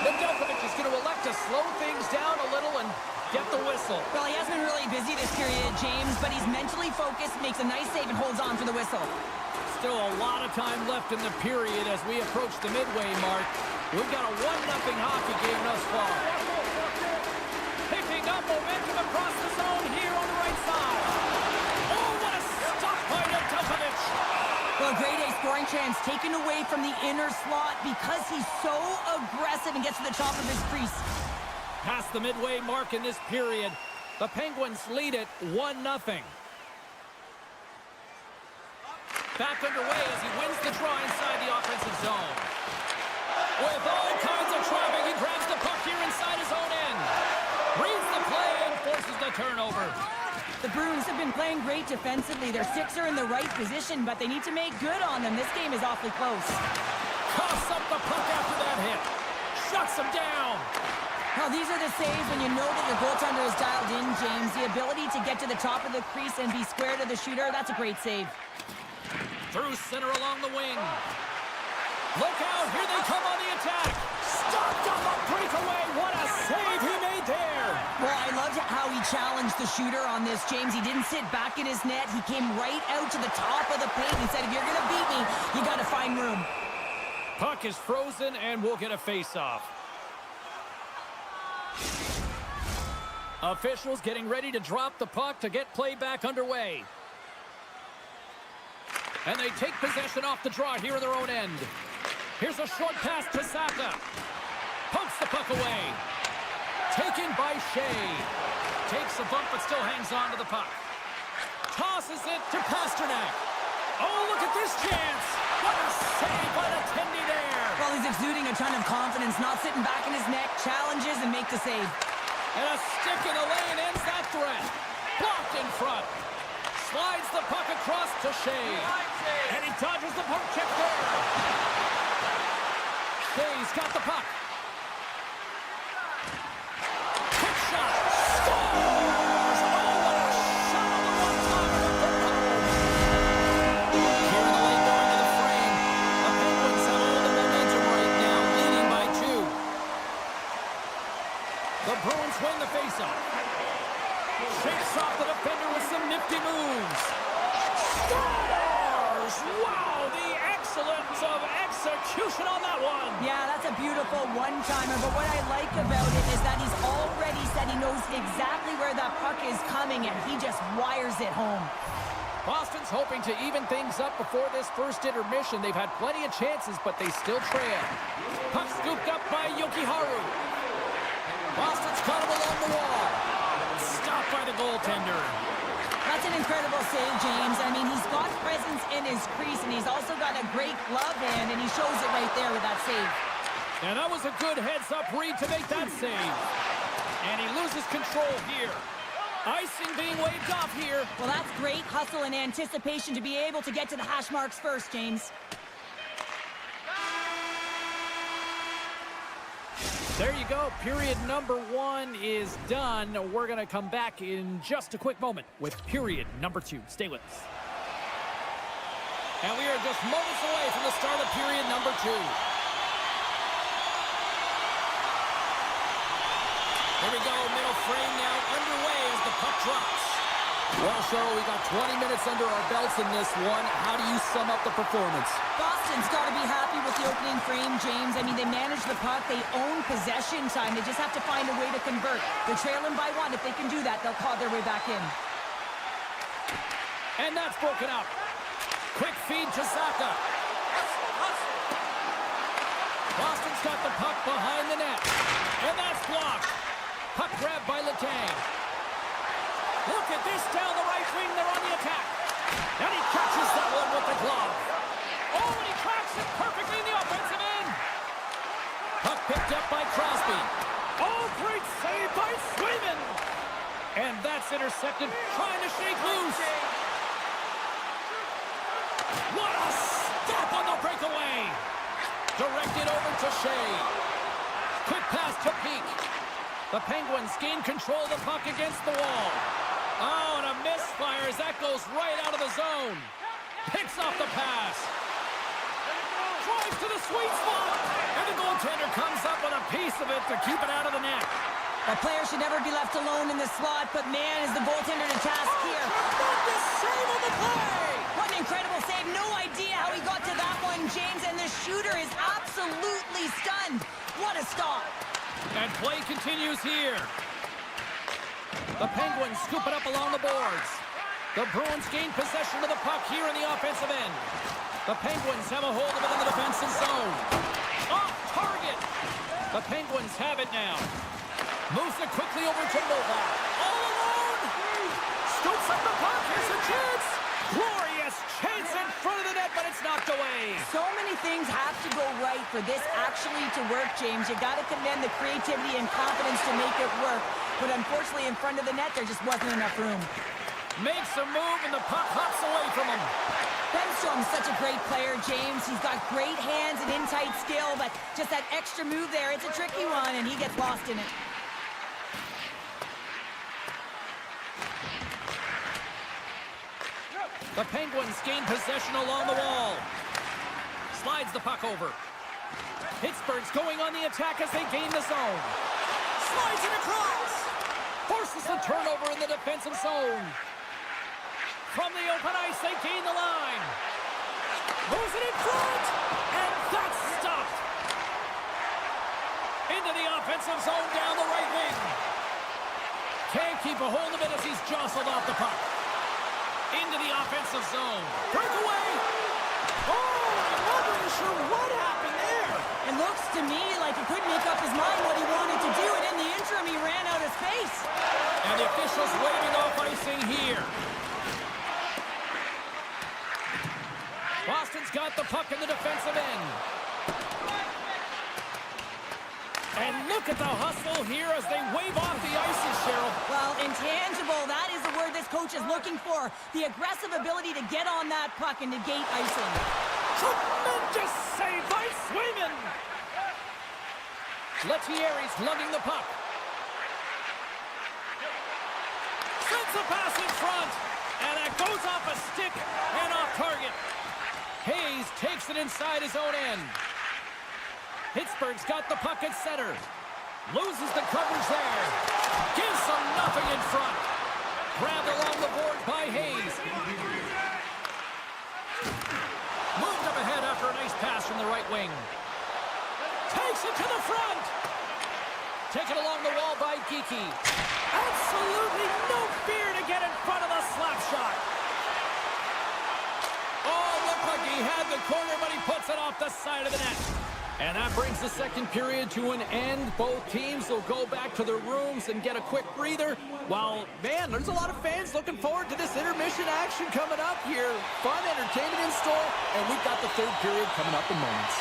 Nedeljkovic is going to elect to slow things down a little and get the whistle. Well, he has been really busy this period, James, but he's mentally focused, makes a nice save, and holds on for the whistle. Still a lot of time left in the period as we approach the midway mark. We've got a 1-0 hockey game thus far. Picking up momentum across the zone here on the right side. Oh, what a stop by Nedeljkovic. Well, a grade A scoring chance taken away from the inner slot because he's so aggressive and gets to the top of his crease. Past the midway mark in this period, the Penguins lead it 1-0. Back underway as he wins the draw inside the offensive zone. With all kinds of traffic, he grabs the puck here inside his own end. Reads the play and forces the turnover. The Bruins have been playing great defensively. Their sticks are in the right position, but they need to make good on them. This game is awfully close. Coughs up the puck after that hit. Shuts him down. Now, these are the saves when you know that your goaltender is dialed in, James. The ability to get to the top of the crease and be square to the shooter, that's a great save. Through center along the wing. Look out, here they come on the attack. Stopped on the breakaway. What a save he made there. Well, I loved how he challenged the shooter on this, James. He didn't sit back in his net. He came right out to the top of the paint and said, if you're going to beat me, you got to find room. Puck is frozen and we'll get a face-off. Officials getting ready to drop the puck to get play back underway. And they take possession off the draw here in their own end. Here's a short pass to Saka. Pumps the puck away. Taken by Shea. Takes a bump but still hangs on to the puck. Tosses it to Pasternak. Oh, look at this chance. What a save by the Tendy there. Well, he's exuding a ton of confidence, not sitting back in his net, challenges and make the save. And a stick in the lane ends that threat. Blocked in front. Slides the puck across to Shea. And he dodges the puck check there. Shea's got the puck. Quick shot. Scores! Oh, what a shot on the one-timer to put it home. Here in the lane going to the frame. The Penguins have all the momentum right now, leading by 2. The Bruins win the faceoff. Shakes off the defender with some nifty moves. Scores! Wow, the excellence of execution on that one. Yeah, that's a beautiful one-timer, but what I like about it is that he's already said he knows exactly where that puck is coming, and he just wires it home. Boston's hoping to even things up before this first intermission. They've had plenty of chances, but they still trail. Puck scooped up by Yokiharu. Boston's got him along the wall. Stopped by the goaltender. That's an incredible save, James. I mean, he's got presence in his crease, and he's also got a great glove hand, and he shows it right there with that save. And that was a good heads-up read to make that save. And he loses control here. Icing being waved off here. Well, that's great hustle and anticipation to be able to get to the hash marks first, James. There you go. Period number 1 is done. We're going to come back in just a quick moment with period number 2. Stay with us. And we are just moments away from the start of period number 2. Here we go. Middle frame now underway as the puck drops. Well, Cheryl, we got 20 minutes under our belts in this one. How do you sum up the performance? Boston's got to be happy with the opening frame, James. I mean, they manage the puck. They own possession time. They just have to find a way to convert. They're trailing by 1. If they can do that, they'll claw their way back in. And that's broken up. Quick feed to Saka. Boston's got the puck behind the net. And that's blocked. Puck grabbed by Letang. Look at this down the right wing. They're on the attack. And he catches that one with the glove. Oh, and he tracks it perfectly in the offensive end. Puck picked up by Crosby. Oh, great save by Swayman. And that's intercepted, trying to shake loose. What a stop on the breakaway. Directed over to Shea. Quick pass to Peak. The Penguins gain control of the puck against the wall. Oh, and a misfire as that goes right out of the zone. Picks off the pass. Drives to the sweet spot. And the goaltender comes up with a piece of it to keep it out of the net. A player should never be left alone in the slot, but man, is the goaltender to task here. Tremendous save on the play. What an incredible save. No idea how he got to that one, James, and the shooter is absolutely stunned. What a stop. And play continues here. The Penguins scoop it up along the boards. The Bruins gain possession of the puck here in the offensive end. The Penguins have a hold of it in the defensive zone. Off target. The Penguins have it now. Moves it quickly over to Novak. All alone. Scoops up the puck. Here's a chance. Glorious chance in front of the net, but it's knocked away. So many things have to go right for this actually to work, James. You got to commend the creativity and confidence to make it work. But unfortunately, in front of the net, there just wasn't enough room. Makes a move, and the puck hops away from him. Benstrom's such a great player, James. He's got great hands and in-tight skill, but just that extra move there, it's a tricky one, and he gets lost in it. The Penguins gain possession along the wall. Slides the puck over. Pittsburgh's going on the attack as they gain the zone. Slides it across. Forces the turnover in the defensive zone. From the open ice, they gain the line. Moves it in front. And that's stopped. Into the offensive zone down the right wing. Can't keep a hold of it as he's jostled off the puck. Into the offensive zone. Breakaway. Oh, I'm not really sure what happened there. It looks to me like he couldn't make up his mind what he wanted to do, and in the interim, he ran out of space. And the officials waving off icing here. Boston's got the puck in the defensive end. And look at the hustle here as they wave off the ices, Cheryl. Well, intangible, that is the word this coach is looking for. The aggressive ability to get on that puck and negate icing. Tremendous save by Swayman. Lettieri's lugging the puck. Sends a pass in front. And that goes off a stick and off target. Hayes takes it inside his own end. Pittsburgh's got the puck at center. Loses the coverage there. Gives them nothing in front. Grabbed along the board by Hayes. Moved up ahead after a nice pass from the right wing. Takes it to the front. Taken along the wall by Geekie. Absolutely no fear to get in front of the slap shot. had the corner, but he puts it off the side of the net. And that brings the second period to an end. Both teams will go back to their rooms and get a quick breather. While, man, there's a lot of fans looking forward to this intermission action coming up here. Fun entertainment in store, and we've got the third period coming up in moments.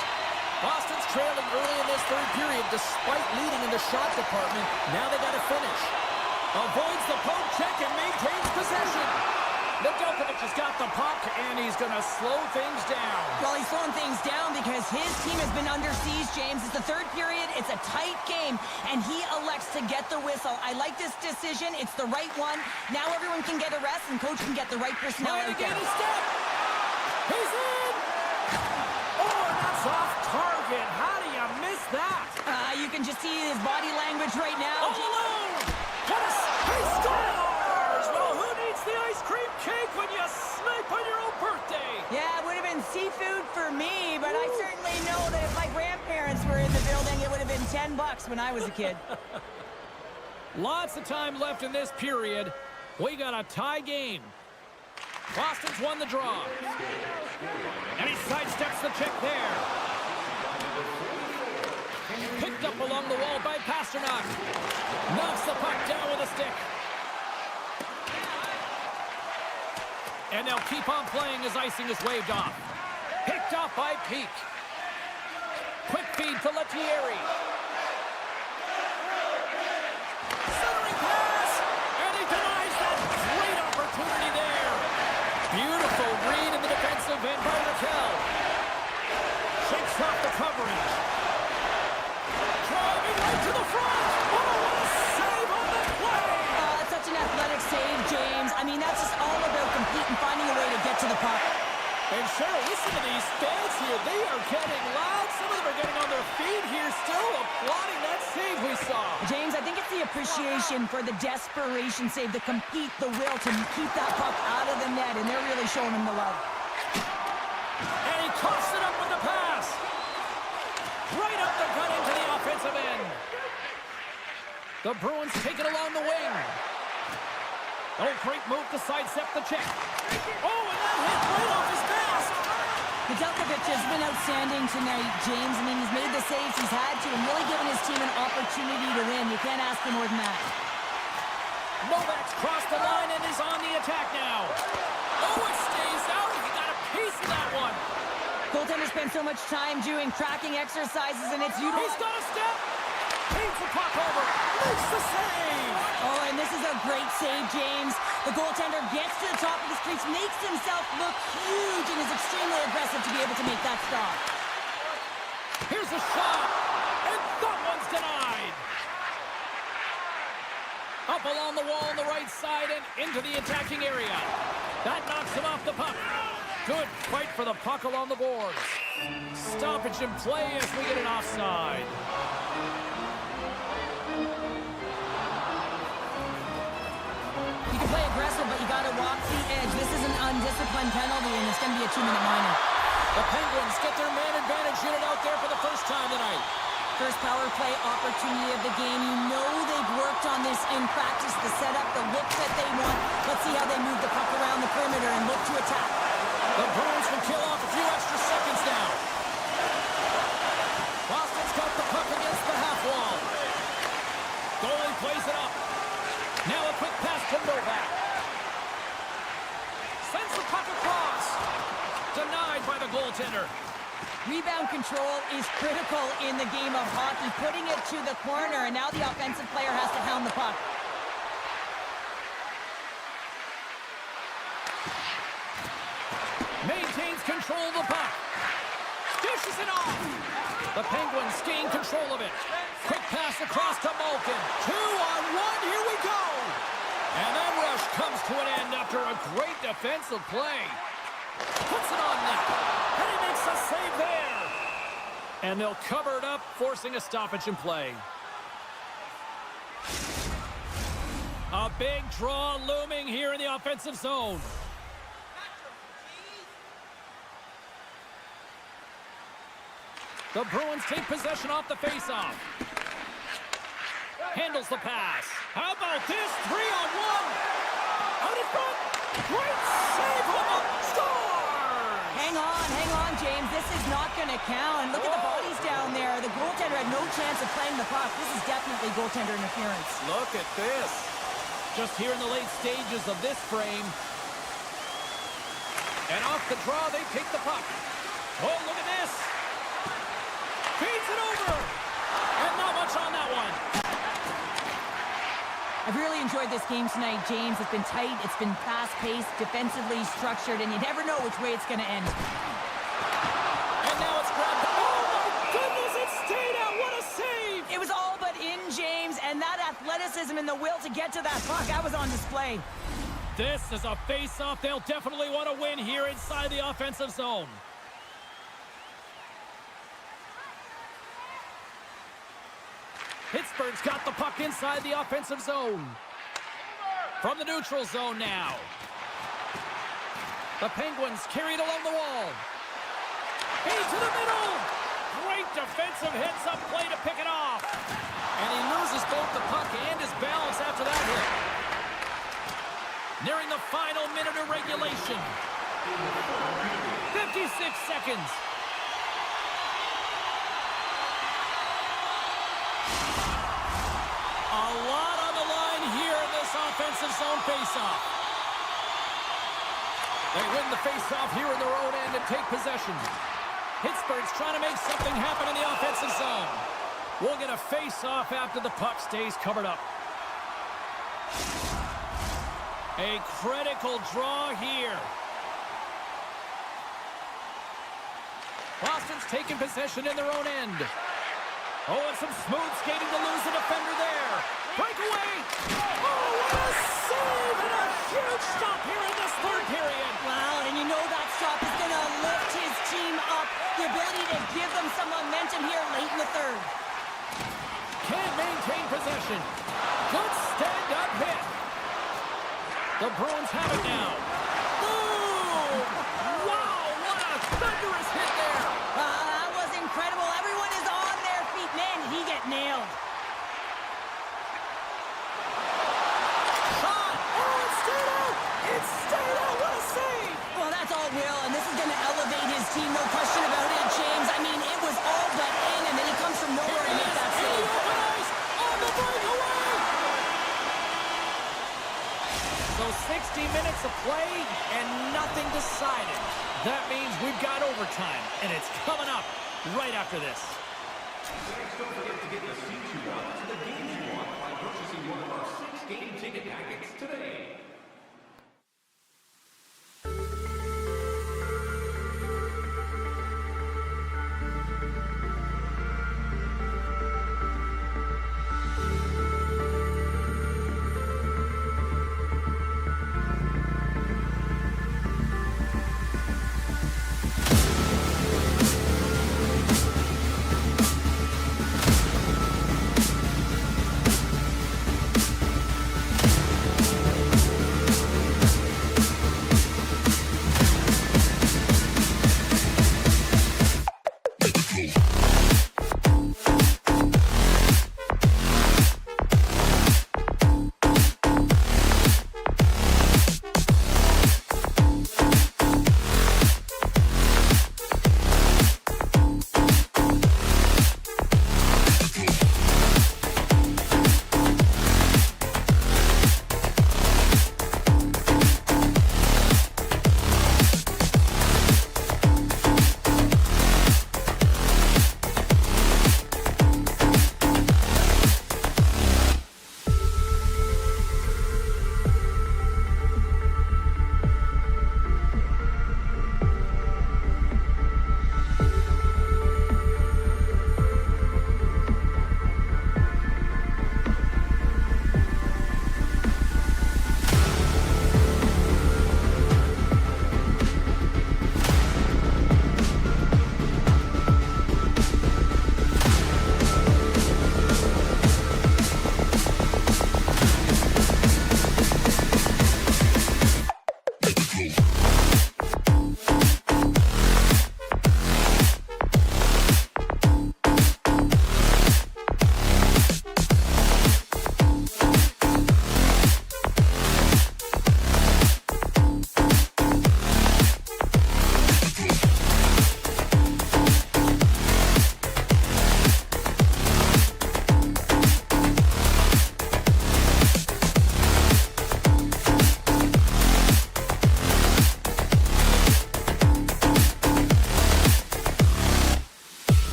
Boston's trailing early in this third period despite leading in the shot department. Now they got to finish. Avoids the poke check and maintains possession. Nedeljkovic has got the puck, and he's going to slow things down. Well, he's slowing things down because his team has been under siege, James. It's the third period. It's a tight game, and he elects to get the whistle. I like this decision. It's the right one. Now everyone can get a rest, and coach can get the right personnel out there. A step. He's in! Oh, and that's off target. How do you miss that? You can just see his body language right now. All alone! He scores! Well, who needs the ice cream cake when you snipe on your own birthday? Yeah, it would have been seafood for me, but I certainly know that if my grandparents were in the building, it would have been $10 when I was a kid. Lots of time left in this period. We got a tie game. Boston's won the draw. And he sidesteps the check there. Picked up along the wall by Pasternak. Knocks the puck down with a stick. And they'll keep on playing as icing is waved off. Picked off by Peak. Quick feed to Lettieri. Centering pass! And he denies that great opportunity there. Beautiful read in the defensive end by Raquel. Shakes off the coverage. Driving right to the front. Oh, what a save on the play! Oh, that's such an athletic save, James. I mean, that's just all about competing, finding a way to get to the puck. And Cheryl, listen to these fans here. They are getting loud. Some of them are getting on their feet here, still applauding that save we saw. James, I think it's the appreciation for the desperation save, the compete, the will to keep that puck out of the net, and they're really showing him the love. And he coughs it up with the pass. Right up the gut into the offensive end. The Bruins take it along the wing. Oh, great move to sidestep the check. Oh, and that hit right off his mask. Nedeljkovic has been outstanding tonight, James. I mean, he's made the saves he's had to and really given his team an opportunity to win. You can't ask for more than that. Novak's crossed the line and is on the attack now. Oh, it stays out. He got a piece of that one. Goaltender spent so much time doing tracking exercises, and it's utilized. He's got a step. Feeds the puck over. Makes the save. Oh, and this is a great save, James. The goaltender gets to the top of the crease, makes himself look huge, and is extremely aggressive to be able to make that stop. Here's a shot, and that one's denied. Up along the wall on the right side and into the attacking area. That knocks him off the puck. Good fight for the puck along the boards. Stoppage in play as we get an offside. You can play aggressive, but you got to walk the edge. This is an undisciplined penalty, and it's going to be a 2-minute minor. The Penguins get their man advantage unit out there for the first time tonight. First power play opportunity of the game. You know they've worked on this in practice, the setup, the look that they want. Let's see how they move the puck around the perimeter and look to attack. The Bruins can kill off a few extra seconds now. Boston's got the puck against the half wall. Goalie plays it up. Now a quick pass to Novak. Sends the puck across. Denied by the goaltender. Rebound control is critical in the game of hockey. Putting it to the corner, and now the offensive player has to hound the puck. Maintains control of the puck. Dishes it off. The Penguins gain control of it. Quick pass across to Malkin. 2-on-1. Here we go. And that rush comes to an end after a great defensive play. Puts it on net. And he makes a save there. And they'll cover it up, forcing a stoppage in play. A big draw looming here in the offensive zone. The Bruins take possession off the faceoff. Handles the pass. How about this? 3-on-1. Out in front. Great save on the score. Hang on, This is not going to count. Look at the bodies down there. The goaltender had no chance of playing the puck. This is definitely goaltender interference. Look at this. Just here in the late stages of this frame. And off the draw, they take the puck. Oh, look at this. Feeds it over. And not much on that one. I've really enjoyed this game tonight, James. It's been tight, it's been fast-paced, defensively structured, and you never know which way it's going to end. And now it's grabbed. Oh, my goodness, it stayed out. What a save. It was all but in, James, and that athleticism and the will to get to that puck, that was on display. This is a face-off they'll definitely want to win here inside the offensive zone. Pittsburgh's got the puck inside the offensive zone. From the neutral zone now. The Penguins carried along the wall. Into the middle. Great defensive heads-up play to pick it off. And he loses both the puck and his balance after that hit. Nearing the final minute of regulation. 56 seconds. A lot on the line here in this offensive zone faceoff. They win the faceoff here in their own end and take possession. Pittsburgh's trying to make something happen in the offensive zone. We'll get a faceoff after the puck stays covered up. A critical draw here. Boston's taking possession in their own end. Oh, and some smooth skating to lose the defender there. Breakaway! Oh, what a save and a huge stop here in this third period. Wow, and you know that stop is going to lift his team up. The ability to give them some momentum here late in the third. Can't maintain possession. Good stand-up hit. The Bruins have it now. Boom! Wow, what a thunderous hit there. That was incredible. Everyone is on their feet. Man, did he get nailed. Shot! Oh, it stayed out! It stayed out! What a save! Well, that's all Will, and this is going to elevate his team, no question about it, James. I mean, it was all but in, and then he comes from nowhere to make that save. On the breakaway! So 60 minutes of play and nothing decided. That means we've got overtime, and it's coming up right after this. Don't forget to get the seats you want to the games you want by purchasing one of our 6 game ticket packets today.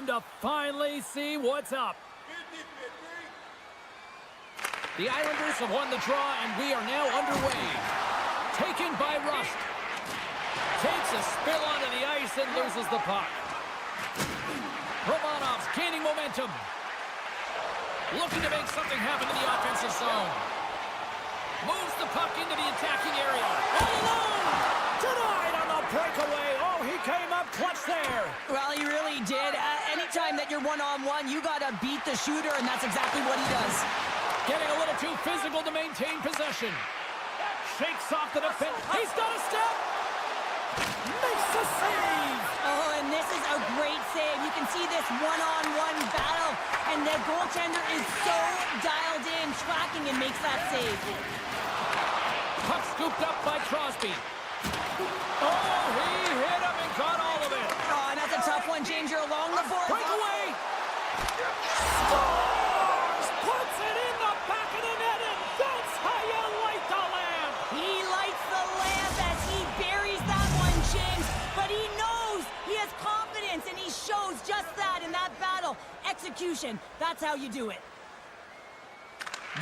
time to finally see what's up. The Islanders have won the draw, and we are now underway. Taken by Rust. Takes a spill onto the ice and loses the puck. Romanov's gaining momentum. Looking to make something happen in the offensive zone. Moves the puck into the attacking area. All alone! Denied on the breakaway. Oh, he came up clutch there. Well, he really did. Anytime that you're one-on-one, you got to beat the shooter, and that's exactly what he does. Getting a little too physical to maintain possession. Shakes off the defense. He's got a step. Makes the save. Oh, and this is a great save. You can see this one-on-one battle, and the goaltender is so dialed in, tracking, and makes that save. Puck scooped up by Crosby. Oh, he hit him and got all of it. Oh, and that's a tough one, James. You're along the board. Breakaway. Scores! Puts it in the back of the net, and that's how you light the lamp. He lights the lamp as he buries that one, James. But he knows he has confidence, and he shows just that in that battle. Execution. That's how you do it.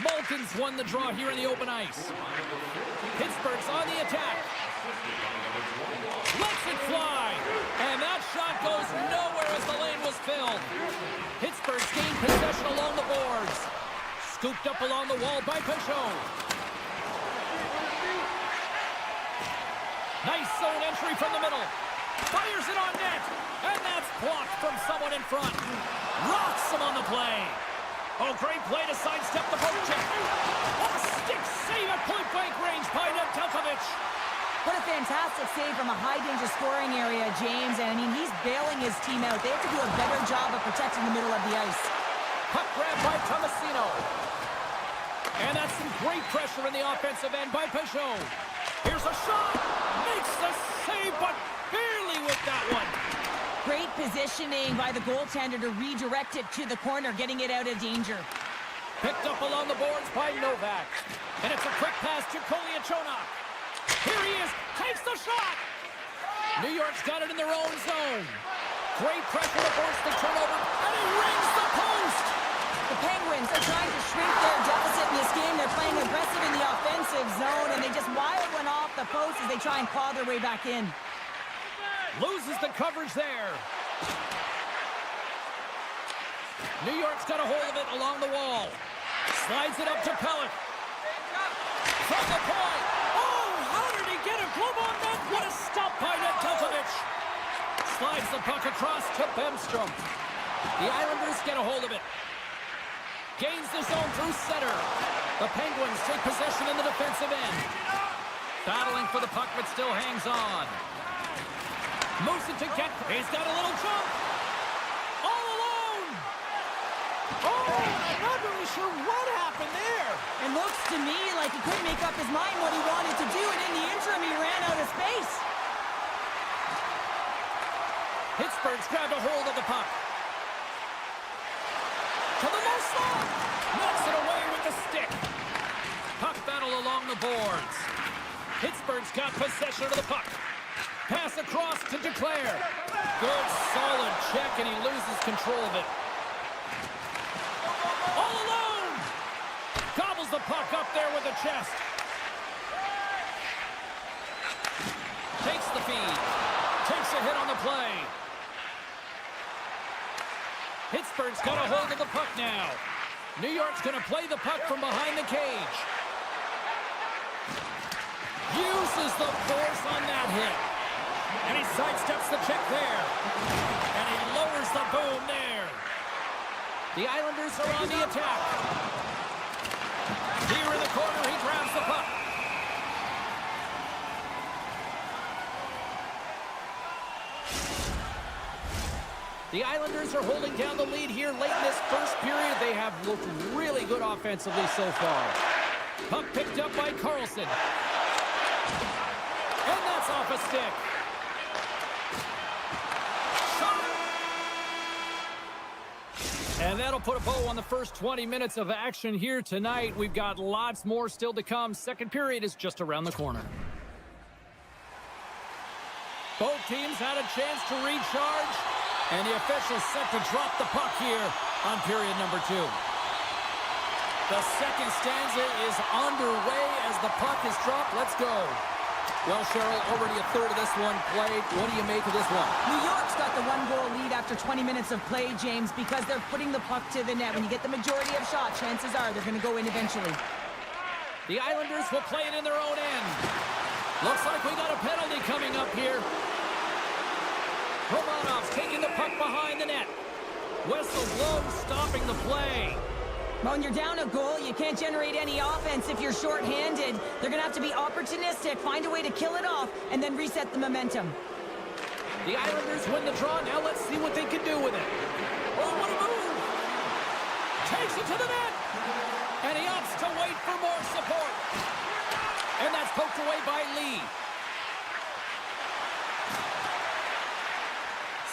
Malkin's won the draw here in the open ice. Pittsburgh's on the attack. Lets it fly. And that shot goes nowhere as the lane was filled. Pittsburgh's gained possession along the boards. Scooped up along the wall by Peugeot. Nice zone entry from the middle. Fires it on net. And that's blocked from someone in front. Rocks him on the play. Oh, great play to sidestep the poke check. A stick save at point-blank range by Nedeljkovic. What a fantastic save from a high-danger scoring area, James. And, I mean, he's bailing his team out. They have to do a better job of protecting the middle of the ice. Puck grab by Tomasino. And that's some great pressure in the offensive end by Peugeot. Here's a shot. Makes the save, but barely with that one. Great positioning by the goaltender to redirect it to the corner, getting it out of danger. Picked up along the boards by Novak. And it's a quick pass to Kolyachonok. Here he is. Takes the shot. New York's got it in their own zone. Great pressure to force the turnover. And he rings the post. The Penguins are trying to shrink their deficit in this game. They're playing aggressive in the offensive zone, and they just wild one off the post as they try and claw their way back in. Loses the coverage there. New York's got a hold of it along the wall. Slides it up to Pelech. From the point. Oh, how did he get a glove on that? What a stop by Nedeljkovic. Slides the puck across to Bemstrom. The Islanders get a hold of it. Gains the zone through center. The Penguins take possession in the defensive end. Battling for the puck, but still hangs on. Moves it to get. He's got a little jump. All alone. Oh, I'm not really sure what happened there. It looks to me like he couldn't make up his mind what he wanted to do, and in the interim, he ran out of space. Pittsburgh's grabbed a hold of the puck. To the low slot. Knocks it away with the stick. Puck battle along the boards. Pittsburgh's got possession of the puck. Pass across to Duclair. Good, solid check, and he loses control of it. All alone! Gobbles the puck up there with the chest. Takes the feed. Takes a hit on the play. Pittsburgh's got a hold of the puck now. New York's going to play the puck from behind the cage. Uses the force on that hit. And he sidesteps the check there. And he lowers the boom there. The Islanders are on the attack. Here in the corner, he grabs the puck. The Islanders are holding down the lead here late in this first period. They have looked really good offensively so far. Puck picked up by Carlson. And that's off a stick. And that'll put a bow on the first 20 minutes of action here tonight. We've got lots more still to come. Second period is just around the corner. Both teams had a chance to recharge. And the official's set to drop the puck here on period number 2. The second stanza is underway as the puck is dropped. Let's go. Well, Cheryl, already a third of this one played. What do you make of this one? New York's got the 1-goal lead after 20 minutes of play, James, because they're putting the puck to the net. When you get the majority of shots, chances are they're going to go in eventually. The Islanders will play it in their own end. Looks like we got a penalty coming up here. Romanov's taking the puck behind the net. Whistle blows, stopping the play. When you're down a goal, you can't generate any offense if you're shorthanded. They're going to have to be opportunistic, find a way to kill it off, and then reset the momentum. The Islanders win the draw. Now let's see what they can do with it. Oh, what a move! Takes it to the net! And he opts to wait for more support. And that's poked away by Lee.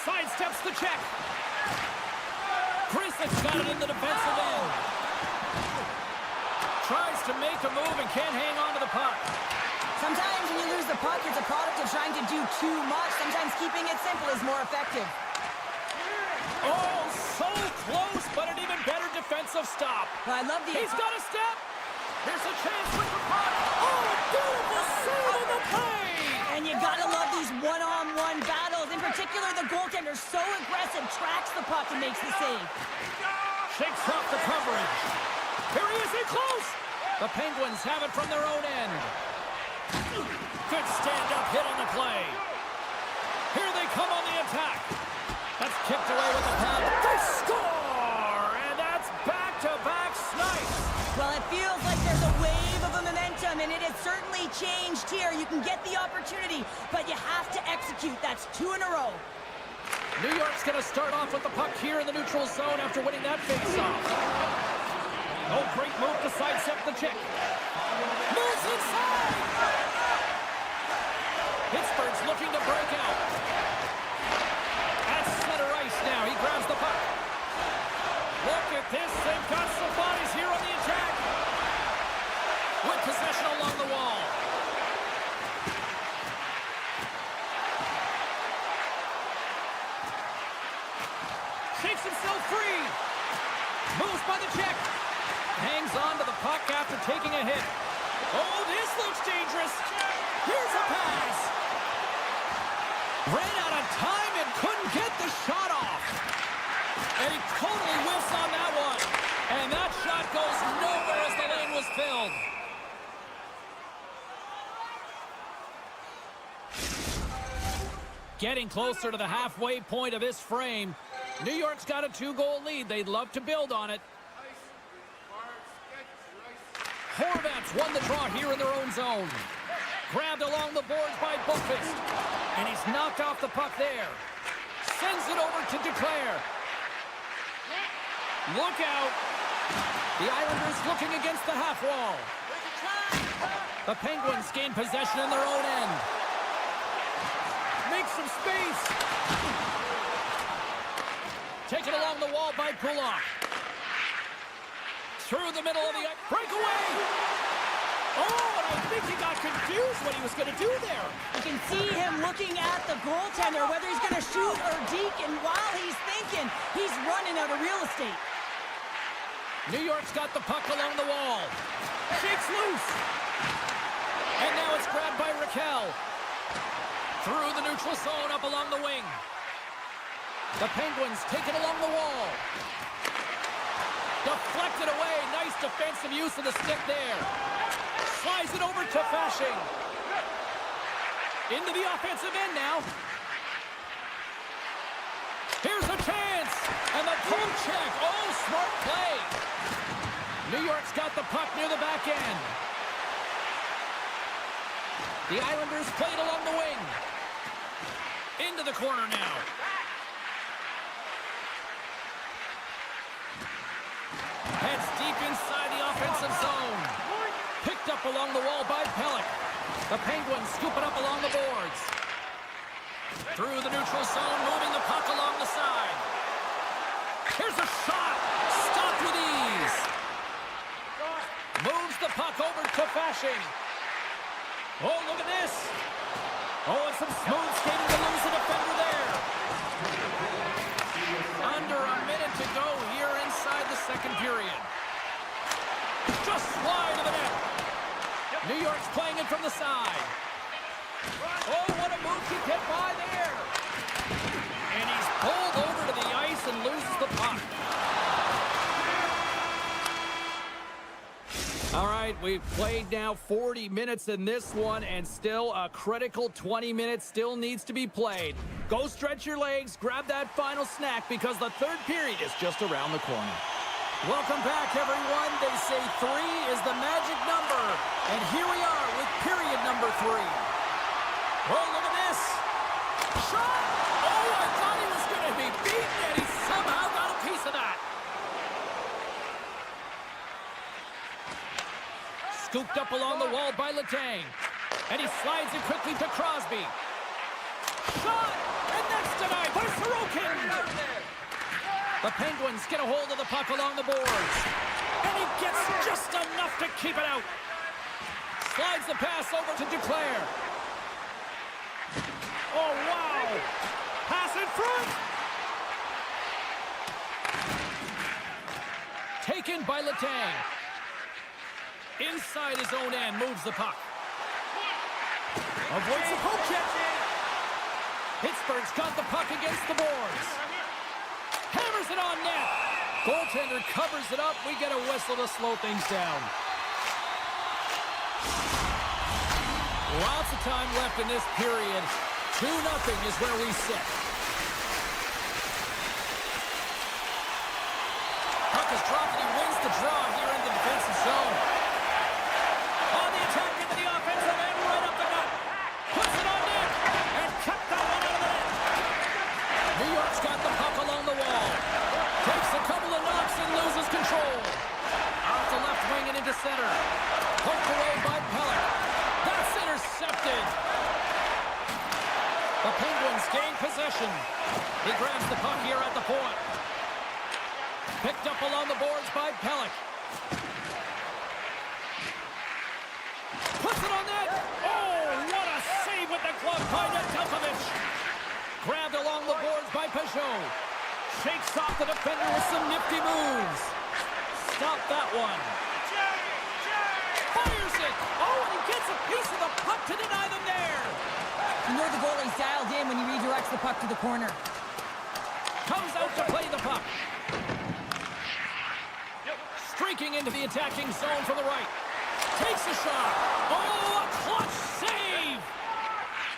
Sidesteps the check. Chris's got it in the defensive end. Tries to make a move and can't hang on to the puck. Sometimes when you lose the puck, it's a product of trying to do too much. Sometimes keeping it simple is more effective. Oh, so close, but an even better defensive stop. Well, I love the... He's got a step. There's a chance with the puck. Oh, a beautiful save on the play. And you gotta love these one-on-one battles. In particular, the goaltender so aggressive, tracks the puck and makes the save. Shakes off the coverage. Here he is in close. The Penguins have it from their own end. Good stand-up hit on the play. Here they come on the attack. That's kicked away with the pad. They score! And that's back-to-back snipes. Well, it feels like there's a wave of a momentum, and it has certainly changed here. You can get the opportunity, but you have to execute. That's 2 in a row. New York's going to start off with the puck here in the neutral zone after winning that face-off. Oh, great move to sidestep the check. Moves inside! Pittsburgh's looking to break out. At center ice now. He grabs the puck. Look at this. They've got some bodies here on the attack. With possession along the wall. Shakes himself free. Moves by the check. Hangs on to the puck after taking a hit. Oh, this looks dangerous. Here's a pass. Ran out of time and couldn't get the shot off. And he totally whiffs on that one. And that shot goes nowhere as the lane was filled. Getting closer to the halfway point of this frame. New York's got a 2-goal lead. They'd love to build on it. Horvat's won the draw here in their own zone. Grabbed along the boards by Bookfist. And he's knocked off the puck there. Sends it over to Duclair. Look out. The Islanders looking against the half wall. The Penguins gain possession in their own end. Make some space. Taken along the wall by Pulak. Through the middle of the breakaway. Oh, and I think he got confused what he was going to do there. You can see him looking at the goaltender, whether he's going to shoot or deke, and while he's thinking, he's running out of real estate. New York's got the puck along the wall. Shakes loose. And now it's grabbed by Raquel. Through the neutral zone, up along the wing. The Penguins take it along the wall. Deflected away. Nice defensive use of the stick there. Slides it over to Fasching. Into the offensive end now. Here's a chance. And the poke check. Oh, smart play. New York's got the puck near the back end. The Islanders play it along the wing. Into the corner now. Heads deep inside the offensive zone. Picked up along the wall by Pellick. The Penguins scoop it up along the boards. Through the neutral zone, moving the puck along the side. Here's a shot. Stopped with ease. Moves the puck over to Fasching. Oh, look at this. Oh, and some smooth skating to lose the defender there. Under a minute to go here inside the second period. Just wide of the net. New York's playing it from the side. Oh, what a move to get by there. And he's pulled over to the ice and loses the puck. All right, we've played now 40 minutes in this one, and still a critical 20 minutes still needs to be played. Go stretch your legs, grab that final snack, because the third period is just around the corner. Welcome back, everyone. They say 3 is the magic number, and here we are with period number 3. Oh, look at this. Shot! Oh, I thought he was going to be beaten, and he somehow got a piece of that. Scooped up along the wall by Letang. And he slides it quickly to Crosby. Shot! And that's denied by Sorokin. The Penguins get a hold of the puck along the boards. And he gets just enough to keep it out. Slides the pass over to Duclair. Oh, wow! Pass in front! Taken by Letang. Inside his own end, moves the puck. Avoids the poke check. Pittsburgh's got the puck against the boards. Hammers it on net. Goaltender covers it up. We get a whistle to slow things down. Lots of time left in this period. 2-0 is where we sit. Puck is dropped and he wins the draw here in the defensive zone. On the attack into the offensive end, right up the gut. Puts it on net and cut that one out of the net. New York's got the puck along the wall. Takes a couple of knocks and loses control. Out to left wing and into center. Poked away by Pellick. That's intercepted. The Penguins gain possession. He grabs the puck here at the point. Picked up along the boards by Pellick. Puts it on net. Oh, what a save with the glove by Nedeljkovic. Grabbed along the boards by Peugeot. Shakes off the defender with some nifty moves. Stop that one. Fires it. Oh, and he gets a piece of the puck to deny them there. You know the goalie's dialed in when he redirects the puck to the corner. Comes out to play the puck. Streaking into the attacking zone from the right. Takes a shot. Oh, a clutch save.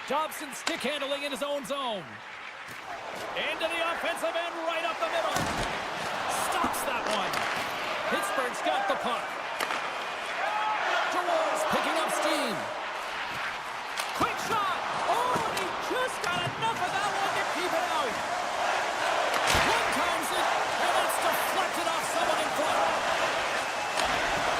Dobson stick handling in his own zone. Into the offensive end, right up the middle. Stops that one. Pittsburgh's got the puck. Dewars picking up steam. Quick shot. Oh, and he just got enough of that one to keep it out. One times it, and it's deflected off someone in front.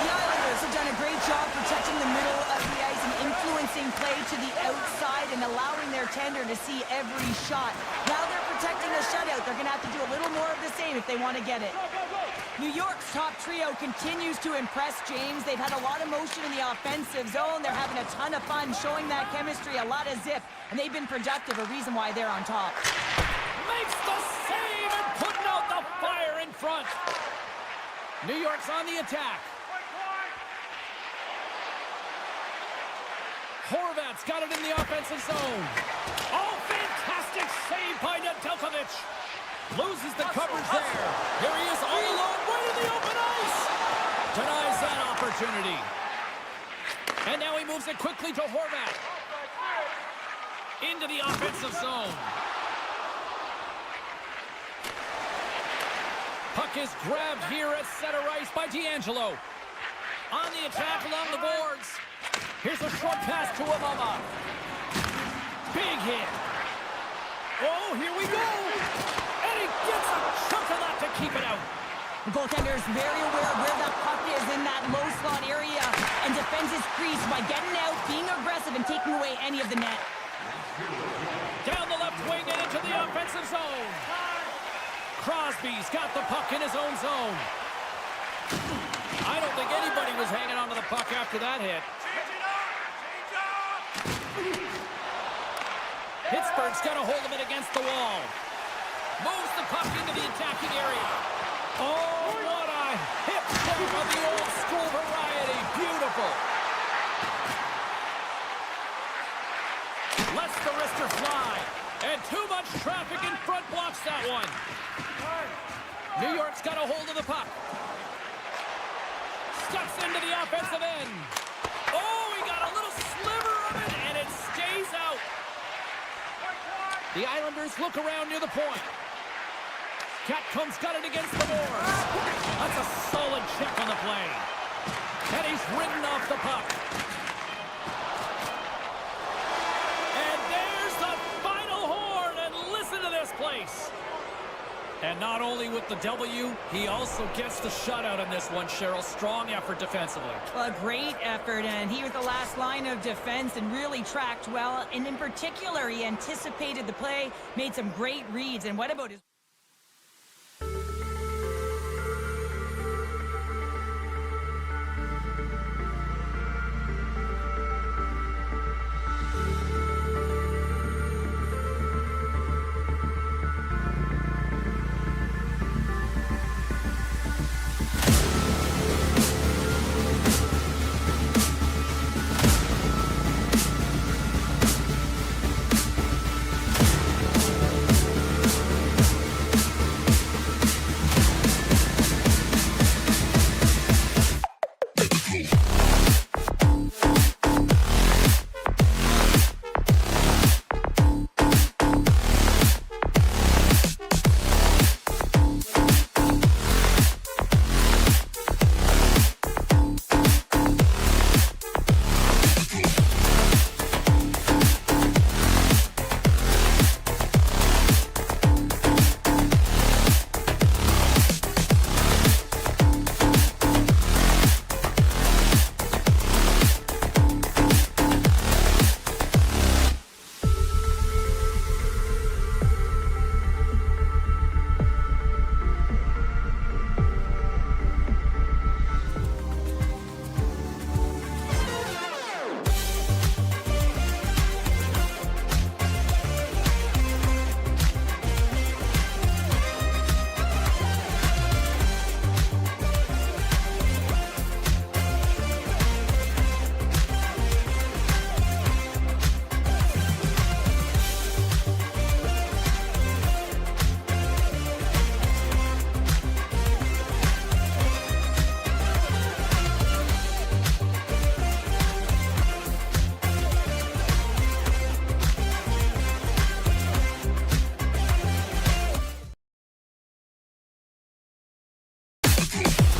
The Islanders have done a great job protecting the middle of the ice and influencing play to the outside and allowing their tender to see every shot. Now they're protecting a shutout. They're going to have to do a little more of the same if they want to get it. New York's top trio continues to impress, James. They've had a lot of motion in the offensive zone. They're having a ton of fun showing that chemistry, a lot of zip, and they've been productive, a reason why they're on top. Makes the save and putting out the fire in front. New York's on the attack. Horvat's got it in the offensive zone. Oh, fantastic save by Nedeljkovic. Loses the coverage there. Here he is all alone, right in the open ice. Denies that opportunity. And now he moves it quickly to Horvat. Into the offensive zone. Puck is grabbed here at center ice by D'Angelo. On the attack along the boards. Here's a short pass to Amama. Big hit. Oh, here we go. And he gets a chunk of that to keep it out. The goaltender is very aware of where that puck is in that low slot area and defends his crease by getting out, being aggressive, and taking away any of the net. Down the left wing and into the offensive zone. Crosby's got the puck in his own zone. I don't think anybody was hanging on to the puck after that hit. Pittsburgh's got a hold of it against the wall. Moves the puck into the attacking area. Oh, what a hip check of the old school variety. Beautiful. Lets the wrister fly. And too much traffic in front blocks that one. New York's got a hold of the puck. Steps into the offensive end. Oh, he got a little sliver of it, and it stays out. The Islanders look around near the point. Catcomb's got it against the boards. That's a solid check on the play. And he's ridden off the puck. And there's the final horn, and listen to this place. And not only with the W, he also gets the shutout in this one, Cheryl. Strong effort defensively. Well, a great effort, and he was the last line of defense and really tracked well. And in particular, he anticipated the play, made some great reads. And what about his... Yeah.